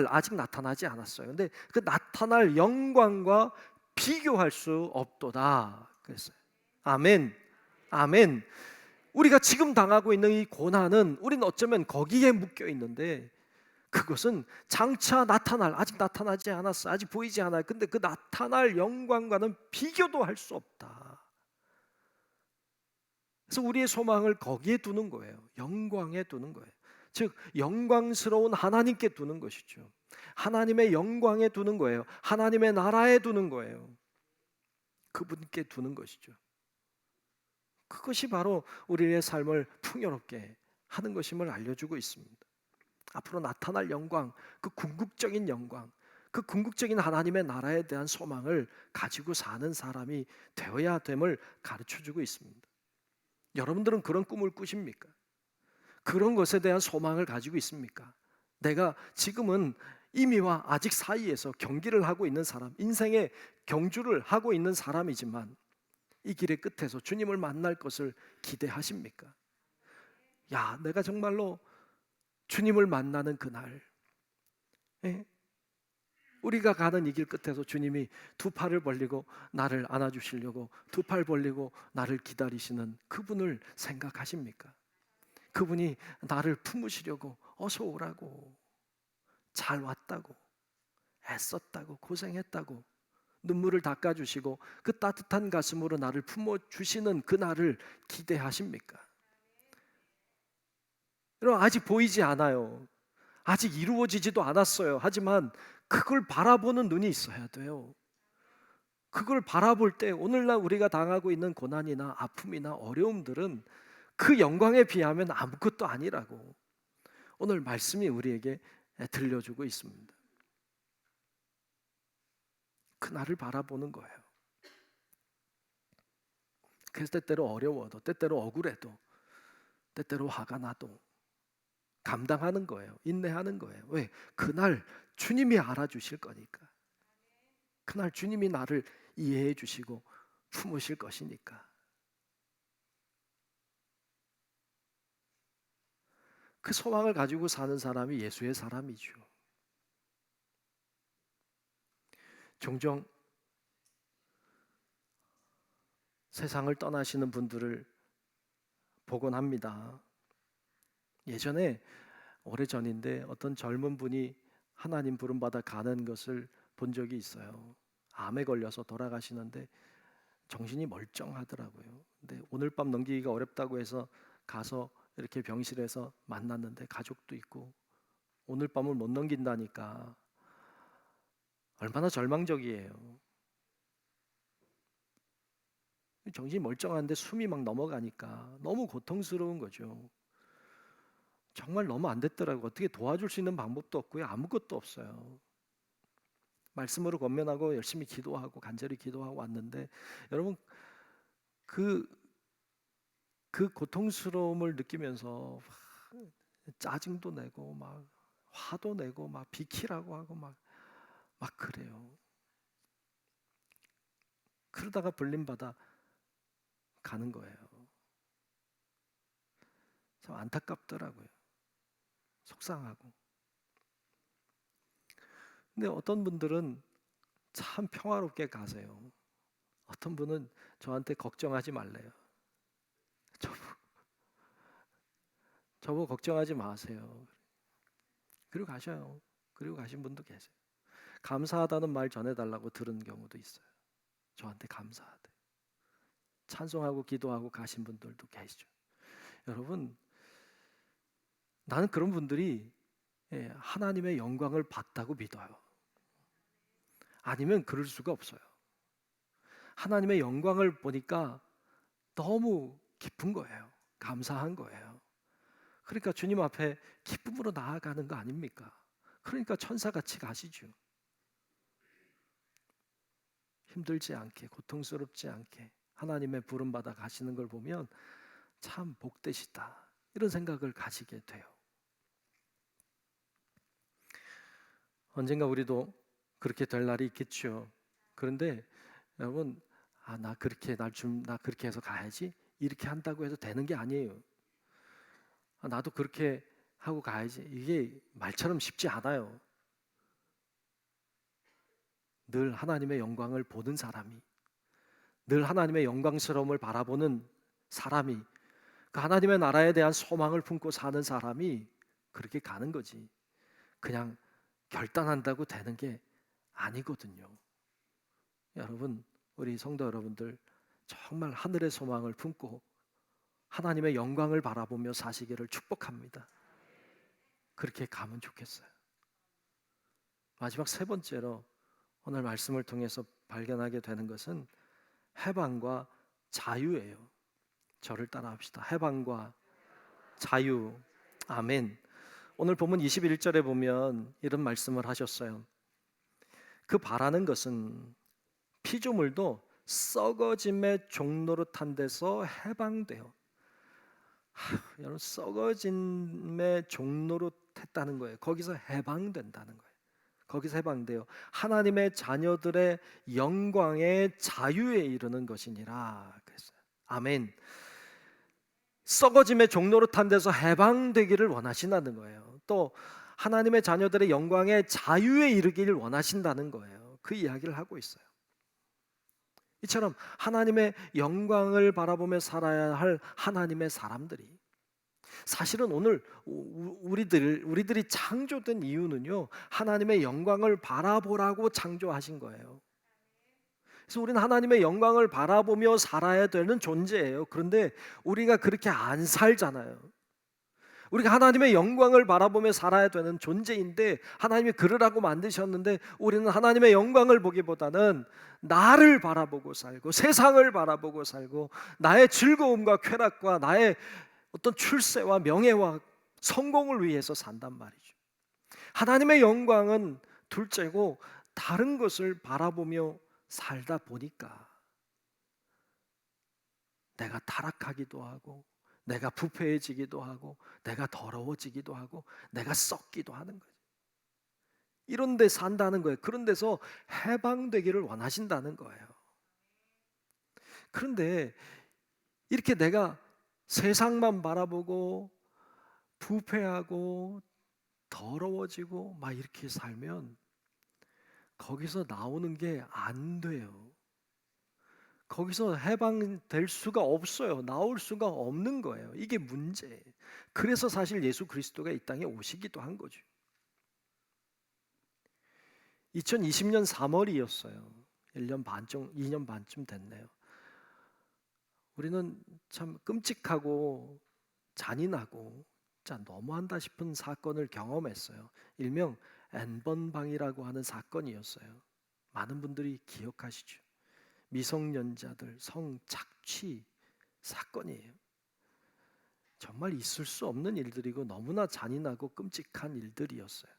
아직 나타나지 않았어요. 근데 그 나타날 영광과 비교할 수 없도다 그랬어요. 아멘. 아멘. 우리가 지금 당하고 있는 이 고난은 우리는 어쩌면 거기에 묶여 있는데, 그것은 장차 아직 나타나지 않았어. 아직 보이지 않아요. 근데 그 나타날 영광과는 비교도 할 수 없다. 그래서 우리의 소망을 거기에 두는 거예요. 영광에 두는 거예요. 즉 영광스러운 하나님께 두는 것이죠. 하나님의 영광에 두는 거예요. 하나님의 나라에 두는 거예요. 그분께 두는 것이죠. 그것이 바로 우리의 삶을 풍요롭게 하는 것임을 알려주고 있습니다. 앞으로 나타날 영광, 그 궁극적인 영광, 그 궁극적인 하나님의 나라에 대한 소망을 가지고 사는 사람이 되어야 됨을 가르쳐주고 있습니다. 여러분들은 그런 꿈을 꾸십니까? 그런 것에 대한 소망을 가지고 있습니까? 내가 지금은 이미와 아직 사이에서 경기를 하고 있는 사람, 인생의 경주를 하고 있는 사람이지만 이 길의 끝에서 주님을 만날 것을 기대하십니까? 야, 내가 정말로 주님을 만나는 그날, 예? 우리가 가는 이 길 끝에서 주님이 두 팔을 벌리고 나를 안아주시려고 두 팔 벌리고 나를 기다리시는 그분을 생각하십니까? 그분이 나를 품으시려고 어서 오라고, 잘 왔다고, 애썼다고, 고생했다고 눈물을 닦아주시고 그 따뜻한 가슴으로 나를 품어주시는 그날을 기대하십니까? 여러분, 아직 보이지 않아요. 아직 이루어지지도 않았어요. 하지만 그걸 바라보는 눈이 있어야 돼요. 그걸 바라볼 때 오늘날 우리가 당하고 있는 고난이나 아픔이나 어려움들은 그 영광에 비하면 아무것도 아니라고 오늘 말씀이 우리에게 들려주고 있습니다. 그날을 바라보는 거예요. 그래서 때때로 어려워도, 때때로 억울해도, 때때로 화가 나도 감당하는 거예요. 인내하는 거예요. 왜? 그날 주님이 알아주실 거니까. 그날 주님이 나를 이해해 주시고 품으실 것이니까. 그 소망을 가지고 사는 사람이 예수의 사람이죠. 종종 세상을 떠나시는 분들을 보곤 합니다. 예전에 오래전인데 어떤 젊은 분이 하나님 부름받아 가는 것을 본 적이 있어요. 암에 걸려서 돌아가시는데 정신이 멀쩡하더라고요. 근데 오늘 밤 넘기기가 어렵다고 해서 가서 이렇게 병실에서 만났는데 가족도 있고 오늘 밤을 못 넘긴다니까 얼마나 절망적이에요. 정신이 멀쩡한데 숨이 막 넘어가니까 너무 고통스러운 거죠. 정말 너무 안 됐더라고요. 어떻게 도와줄 수 있는 방법도 없고요. 아무것도 없어요. 말씀으로 권면하고 열심히 기도하고 간절히 기도하고 왔는데 여러분 그 고통스러움을 느끼면서 짜증도 내고 막 화도 내고 막 비키라고 하고 막 그래요. 그러다가 불림받아 가는 거예요. 참 안타깝더라고요. 속상하고. 근데 어떤 분들은 참 평화롭게 가세요. 어떤 분은 저한테 걱정하지 말래요. 저보고 걱정하지 마세요. 그리고 가셔요. 그리고 가신 분도 계세요. 감사하다는 말 전해달라고 들은 경우도 있어요. 저한테 감사하대. 찬송하고 기도하고 가신 분들도 계시죠. 여러분, 나는 그런 분들이 하나님의 영광을 봤다고 믿어요. 아니면 그럴 수가 없어요. 하나님의 영광을 보니까 너무 기쁜 거예요. 감사한 거예요. 그러니까 주님 앞에 기쁨으로 나아가는 거 아닙니까? 그러니까 천사같이 가시죠. 힘들지 않게, 고통스럽지 않게 하나님의 부름받아 가시는 걸 보면 참 복되시다 이런 생각을 가지게 돼요. 언젠가 우리도 그렇게 될 날이 있겠죠. 그런데 여러분, 나 그렇게 해서 가야지 이렇게 한다고 해서 되는 게 아니에요. 나도 그렇게 하고 가야지 이게 말처럼 쉽지 않아요. 늘 하나님의 영광을 보는 사람이, 늘 하나님의 영광스러움을 바라보는 사람이, 그 하나님의 나라에 대한 소망을 품고 사는 사람이 그렇게 가는 거지. 그냥 결단한다고 되는 게 아니거든요. 여러분, 우리 성도 여러분들 정말 하늘의 소망을 품고 하나님의 영광을 바라보며 사시기를 축복합니다. 그렇게 가면 좋겠어요. 마지막 세 번째로 오늘 말씀을 통해서 발견하게 되는 것은 해방과 자유예요. 저를 따라합시다. 해방과 자유. 아멘. 오늘 본문 21절에 보면 이런 말씀을 하셨어요. 그 바라는 것은 피조물도 썩어짐의 종노릇한 데서 해방되어 여러분, 썩어짐의 종로로 했다는 거예요. 거기서 해방된다는 거예요. 거기서 해방돼요. 하나님의 자녀들의 영광의 자유에 이르는 것이니라 그랬어요. 아멘. 썩어짐의 종로로 탄 데서 해방되기를 원하신다는 거예요. 또 하나님의 자녀들의 영광의 자유에 이르기를 원하신다는 거예요. 그 이야기를 하고 있어요. 이처럼 하나님의 영광을 바라보며 살아야 할 하나님의 사람들이, 사실은 오늘 우리들이 창조된 이유는요, 하나님의 영광을 바라보라고 창조하신 거예요. 그래서 우리는 하나님의 영광을 바라보며 살아야 되는 존재예요. 그런데 우리가 그렇게 안 살잖아요. 우리가 하나님의 영광을 바라보며 살아야 되는 존재인데 하나님이 그러라고 만드셨는데, 우리는 하나님의 영광을 보기보다는 나를 바라보고 살고 세상을 바라보고 살고 나의 즐거움과 쾌락과 나의 어떤 출세와 명예와 성공을 위해서 산단 말이죠. 하나님의 영광은 둘째고 다른 것을 바라보며 살다 보니까 내가 타락하기도 하고 내가 부패해지기도 하고 내가 더러워지기도 하고 내가 썩기도 하는 거예요. 이런 데 산다는 거예요. 그런 데서 해방되기를 원하신다는 거예요. 그런데 이렇게 내가 세상만 바라보고 부패하고 더러워지고 막 이렇게 살면 거기서 나오는 게 안 돼요. 거기서 해방될 수가 없어요. 나올 수가 없는 거예요. 이게 문제예요. 그래서 사실 예수 그리스도가 이 땅에 오시기도 한 거죠. 2020년 3월이었어요. 2년 반쯤 됐네요. 우리는 참 끔찍하고 잔인하고 진짜 너무한다 싶은 사건을 경험했어요. 일명 N번방이라고 하는 사건이었어요. 많은 분들이 기억하시죠? 미성년자들 성착취 사건이에요. 정말 있을 수 없는 일들이고 너무나 잔인하고 끔찍한 일들이었어요.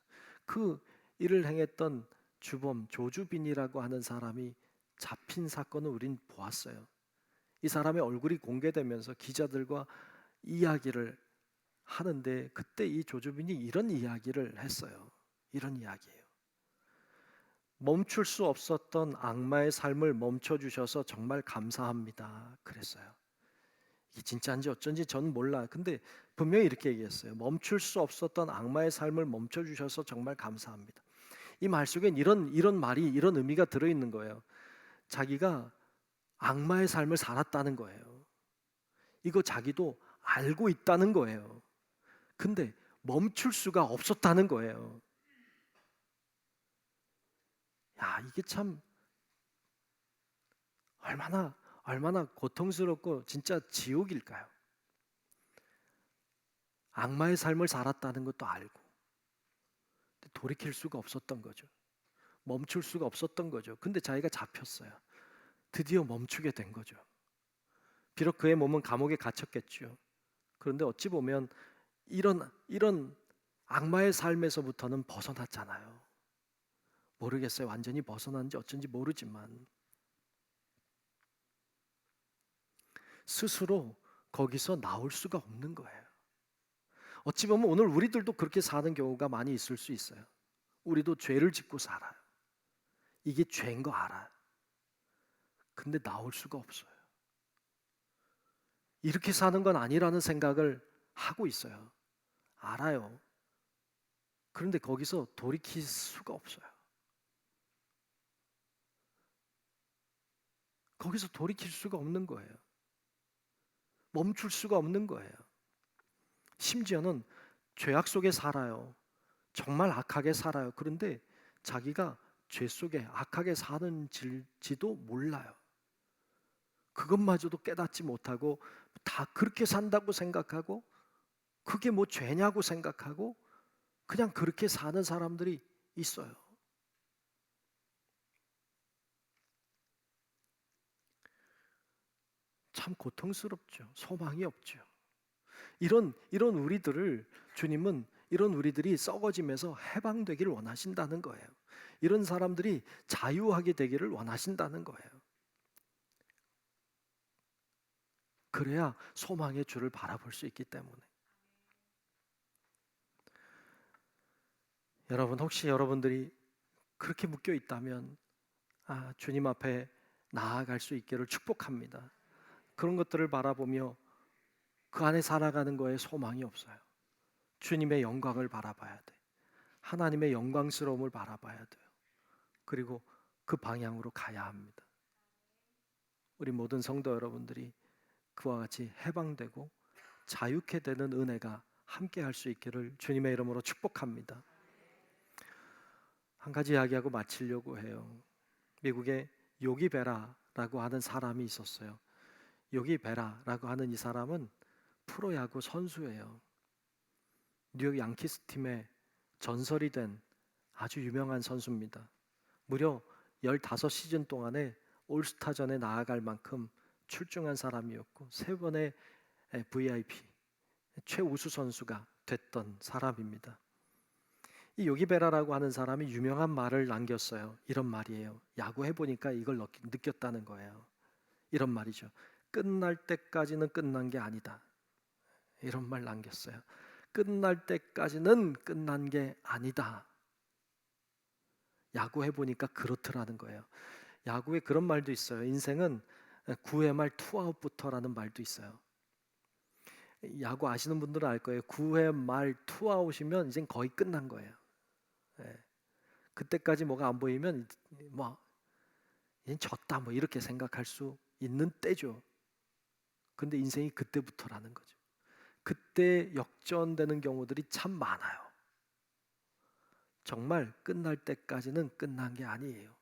그 일을 행했던 주범 조주빈이라고 하는 사람이 잡힌 사건을 우린 보았어요. 이 사람의 얼굴이 공개되면서 기자들과 이야기를 하는데, 그때 이 조주빈이 이런 이야기를 했어요. 이런 이야기예요. 멈출 수 없었던 악마의 삶을 멈춰주셔서 정말 감사합니다. 그랬어요. 이게 진짜인지 어쩐지 저는 몰라. 근데 분명히 이렇게 얘기했어요. 멈출 수 없었던 악마의 삶을 멈춰주셔서 정말 감사합니다. 이 말 속엔 이런 말이, 이런 의미가 들어있는 거예요. 자기가 악마의 삶을 살았다는 거예요. 이거 자기도 알고 있다는 거예요. 근데 멈출 수가 없었다는 거예요. 야, 이게 참 얼마나 고통스럽고 진짜 지옥일까요? 악마의 삶을 살았다는 것도 알고 돌이킬 수가 없었던 거죠. 멈출 수가 없었던 거죠. 근데 자기가 잡혔어요. 드디어 멈추게 된 거죠. 비록 그의 몸은 감옥에 갇혔겠죠. 그런데 어찌 보면 이런 악마의 삶에서부터는 벗어났잖아요. 모르겠어요. 완전히 벗어난지 어쩐지 모르지만 스스로 거기서 나올 수가 없는 거예요. 어찌 보면 오늘 우리들도 그렇게 사는 경우가 많이 있을 수 있어요. 우리도 죄를 짓고 살아요. 이게 죄인 거 알아요. 근데 나올 수가 없어요. 이렇게 사는 건 아니라는 생각을 하고 있어요. 알아요. 그런데 거기서 돌이킬 수가 없어요. 거기서 돌이킬 수가 없는 거예요. 멈출 수가 없는 거예요. 심지어는 죄악 속에 살아요. 정말 악하게 살아요. 그런데 자기가 죄 속에 악하게 사는지도 몰라요. 그것마저도 깨닫지 못하고 다 그렇게 산다고 생각하고 그게 뭐 죄냐고 생각하고 그냥 그렇게 사는 사람들이 있어요. 참 고통스럽죠. 소망이 없죠. 이런 우리들을 주님은 이런 우리들이 썩어지면서 해방되기를 원하신다는 거예요. 이런 사람들이 자유하게 되기를 원하신다는 거예요. 그래야 소망의 주를 바라볼 수 있기 때문에. 여러분, 혹시 여러분들이 그렇게 묶여 있다면 주님 앞에 나아갈 수 있기를 축복합니다. 그런 것들을 바라보며 그 안에 살아가는 거에 소망이 없어요. 주님의 영광을 바라봐야 돼. 하나님의 영광스러움을 바라봐야 돼요. 그리고 그 방향으로 가야 합니다. 우리 모든 성도 여러분들이 그와 같이 해방되고 자유케 되는 은혜가 함께 할 수 있기를 주님의 이름으로 축복합니다. 한 가지 이야기하고 마치려고 해요. 미국에 요기 베라라고 하는 사람이 있었어요. 요기 베라라고 하는 이 사람은 프로야구 선수예요. 뉴욕 양키스 팀의 전설이 된 아주 유명한 선수입니다. 무려 15시즌 동안에 올스타전에 나아갈 만큼 출중한 사람이었고 3번의 VIP 최우수 선수가 됐던 사람입니다. 이 요기베라라고 하는 사람이 유명한 말을 남겼어요. 이런 말이에요. 야구해 보니까 이걸 느꼈다는 거예요. 이런 말이죠. 끝날 때까지는 끝난 게 아니다. 이런 말 남겼어요. 끝날 때까지는 끝난 게 아니다. 야구해 보니까 그렇더라는 거예요. 야구에 그런 말도 있어요. 인생은 9회 말 투아웃부터라는 말도 있어요. 야구 아시는 분들은 알 거예요. 9회 말 투아웃이면 이제 거의 끝난 거예요. 그때까지 뭐가 안 보이면 뭐 이제 졌다 뭐 이렇게 생각할 수 있는 때죠. 근데 인생이 그때부터라는 거죠. 그때 역전되는 경우들이 참 많아요. 정말 끝날 때까지는 끝난 게 아니에요.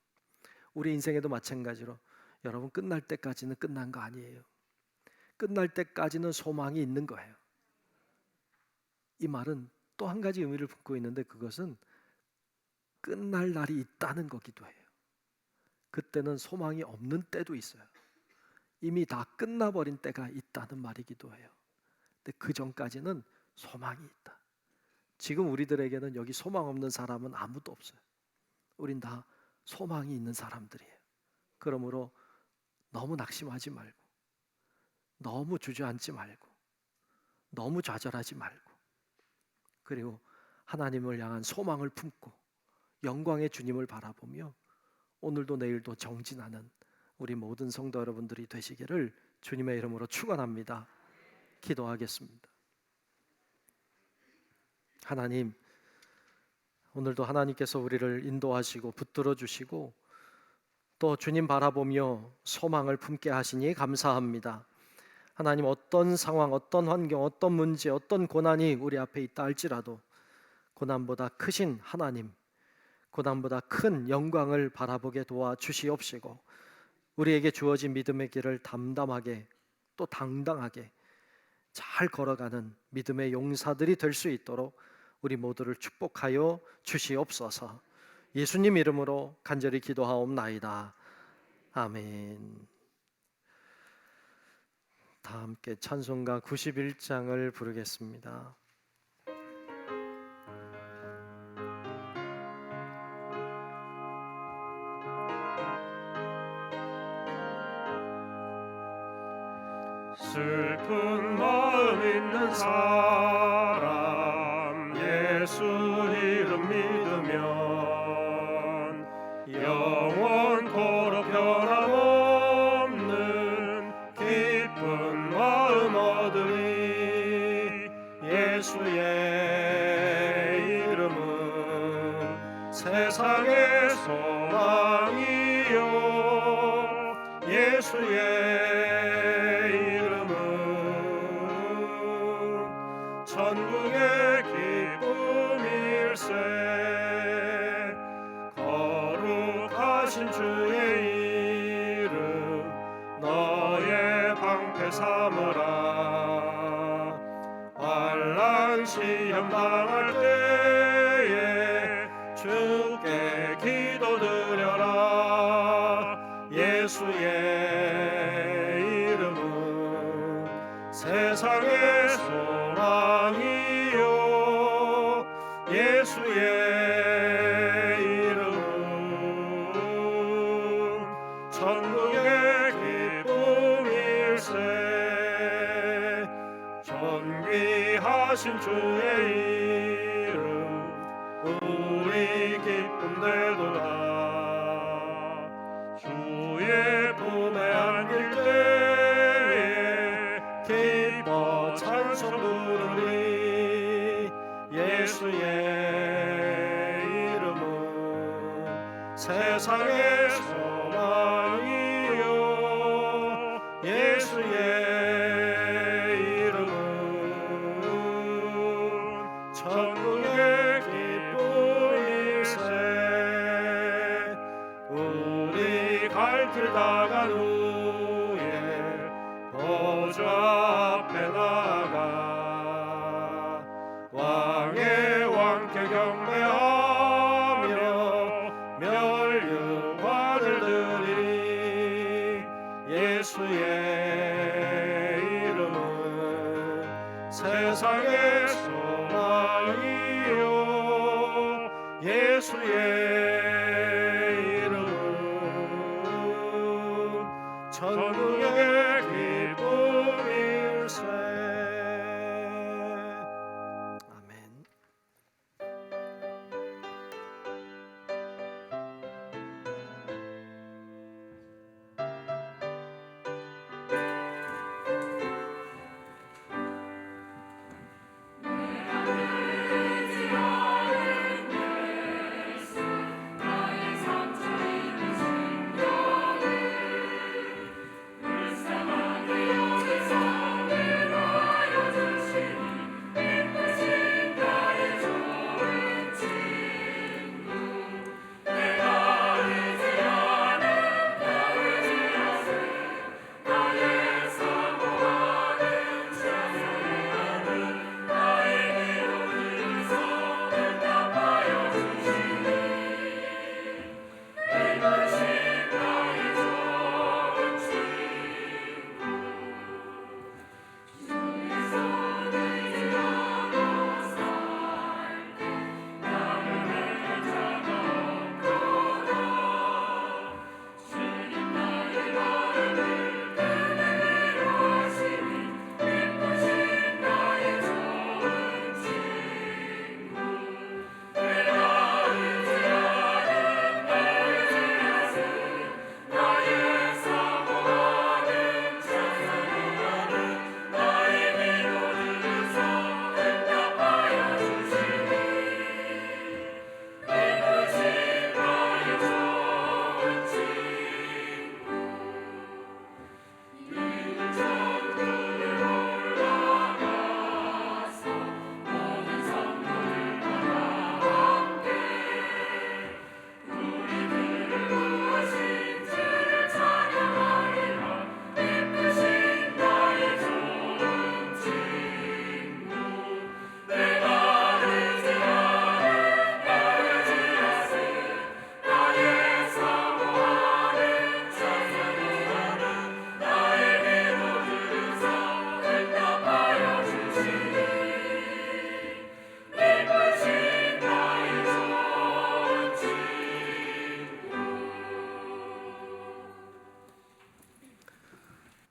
우리 인생에도 마찬가지로 여러분 끝날 때까지는 끝난 거 아니에요. 끝날 때까지는 소망이 있는 거예요. 이 말은 또 한 가지 의미를 품고 있는데 그것은 끝날 날이 있다는 거기도 해요. 그때는 소망이 없는 때도 있어요. 이미 다 끝나버린 때가 있다는 말이기도 해요. 근데 그 전까지는 소망이 있다. 지금 우리들에게는 여기 소망 없는 사람은 아무도 없어요. 우린 다 소망이 있는 사람들이에요. 그러므로 너무 낙심하지 말고 너무 주저앉지 말고 너무 좌절하지 말고 그리고 하나님을 향한 소망을 품고 영광의 주님을 바라보며 오늘도 내일도 정진하는 우리 모든 성도 여러분들이 되시기를 주님의 이름으로 축원합니다. 기도하겠습니다. 하나님, 오늘도 하나님께서 우리를 인도하시고 붙들어 주시고 또 주님 바라보며 소망을 품게 하시니 감사합니다. 하나님, 어떤 상황, 어떤 환경, 어떤 문제, 어떤 고난이 우리 앞에 있다 할지라도 고난보다 크신 하나님, 고난보다 큰 영광을 바라보게 도와주시옵시고 우리에게 주어진 믿음의 길을 담담하게 또 당당하게 잘 걸어가는 믿음의 용사들이 될 수 있도록 우리 모두를 축복하여 주시옵소서. 예수님 이름으로 간절히 기도하옵나이다. 아멘. 다 함께 찬송가 91장을 부르겠습니다. 슬픈 마음 있는 사람 예수 이름 믿으면 영원토록 변함없는 기쁜 마음 얻으리. 예수의 이름은 세상의 소망이요 예수의 천국의 기쁨일세. 거룩하신 주의 이름 너의 방패 삼으라. 환난 시험 당할 때에 주께 기도드려라. 예수의 이름은 세상의 소망이요 예수의 이름은 천국의 기쁨일세. 주의 이름 우리 기쁨 되도다. 주의 품에 안길 때에 기뻐 찬송 부르리. 예수의 이름은 세상의 소망이요 예수의 이름은 천국의 기쁨일세. 우리 갈 길 다간 후에 보좌 앞에 나가 왕의 왕께 경배하며 멸류관을 드리리. 예수의 이름은 세상의 소망이요 예수의 이름은 천국의 기쁨일세. 아멘.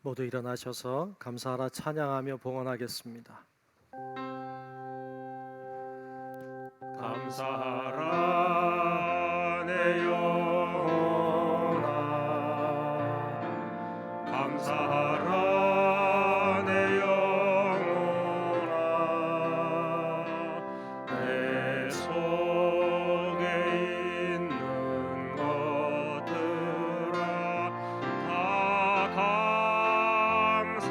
모두 일어나셔서 감사하라 찬양하며 봉헌하겠습니다. 감사하라 내 영혼아 감사하라 내 영혼아 내 속에 있는 것들아 다 감사하라.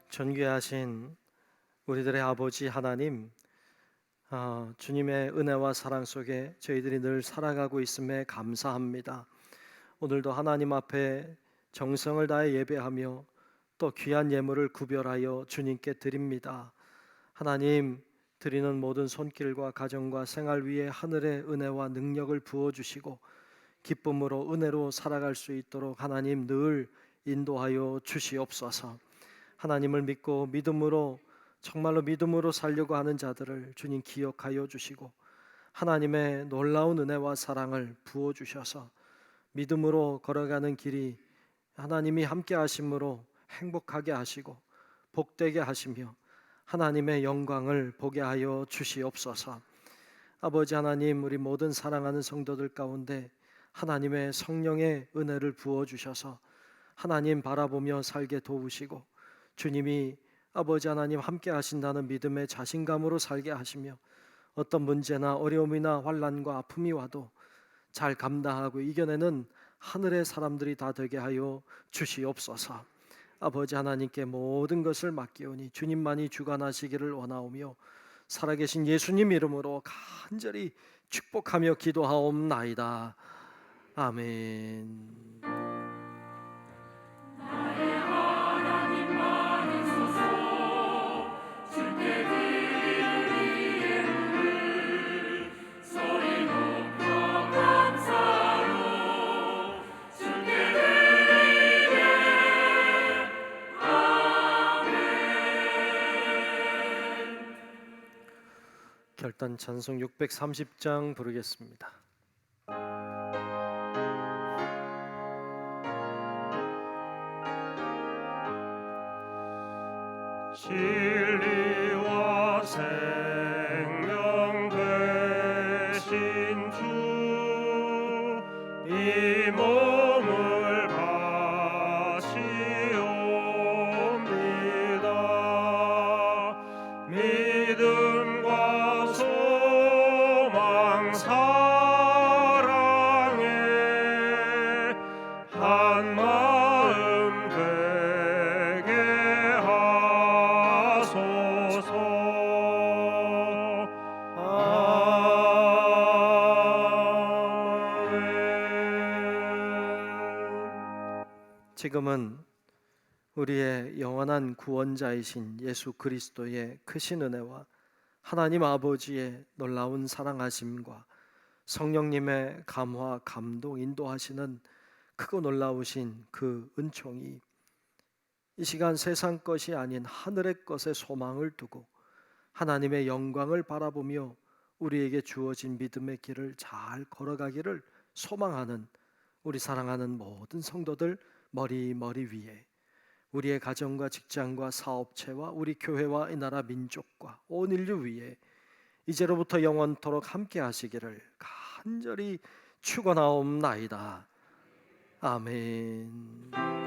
존귀하신 우리들의 아버지 하나님, 주님의 은혜와 사랑 속에 저희들이 늘 살아가고 있음에 감사합니다. 오늘도 하나님 앞에 정성을 다해 예배하며 또 귀한 예물을 구별하여 주님께 드립니다. 하나님, 드리는 모든 손길과 가정과 생활 위에 하늘의 은혜와 능력을 부어주시고 기쁨으로 은혜로 살아갈 수 있도록 하나님 늘 인도하여 주시옵소서. 하나님을 믿고 믿음으로 정말로 믿음으로 살려고 하는 자들을 주님 기억하여 주시고 하나님의 놀라운 은혜와 사랑을 부어주셔서 믿음으로 걸어가는 길이 하나님이 함께 하심으로 행복하게 하시고 복되게 하시며 하나님의 영광을 보게 하여 주시옵소서. 아버지 하나님, 우리 모든 사랑하는 성도들 가운데 하나님의 성령의 은혜를 부어주셔서 하나님 바라보며 살게 도우시고 주님이 아버지 하나님 함께 하신다는 믿음의 자신감으로 살게 하시며 어떤 문제나 어려움이나 환난과 아픔이 와도 잘 감당하고 이겨내는 하늘의 사람들이 다 되게 하여 주시옵소서. 아버지 하나님께 모든 것을 맡기오니 주님만이 주관하시기를 원하오며 살아계신 예수님 이름으로 간절히 축복하며 기도하옵나이다. 아멘. 결단 찬송 630장 부르겠습니다. 진리와 생명 되신 주, 이 몸을 바치옵니다. 믿음과 소망 사랑에 한 마음 되게 하소서. 아멘. 지금은 우리의 영원한 구원자이신 예수 그리스도의 크신 은혜와 하나님 아버지의 놀라운 사랑하심과 성령님의 감화, 감동, 인도하시는 크고 놀라우신 그 은총이 이 시간 세상 것이 아닌 하늘의 것에 소망을 두고 하나님의 영광을 바라보며 우리에게 주어진 믿음의 길을 잘 걸어가기를 소망하는 우리 사랑하는 모든 성도들 머리 위에 우리의 가정과 직장과 사업체와 우리 교회와 이 나라 민족과 온 인류 위에 이제로부터 영원토록 함께 하시기를 간절히 축원하옵나이다. 아멘.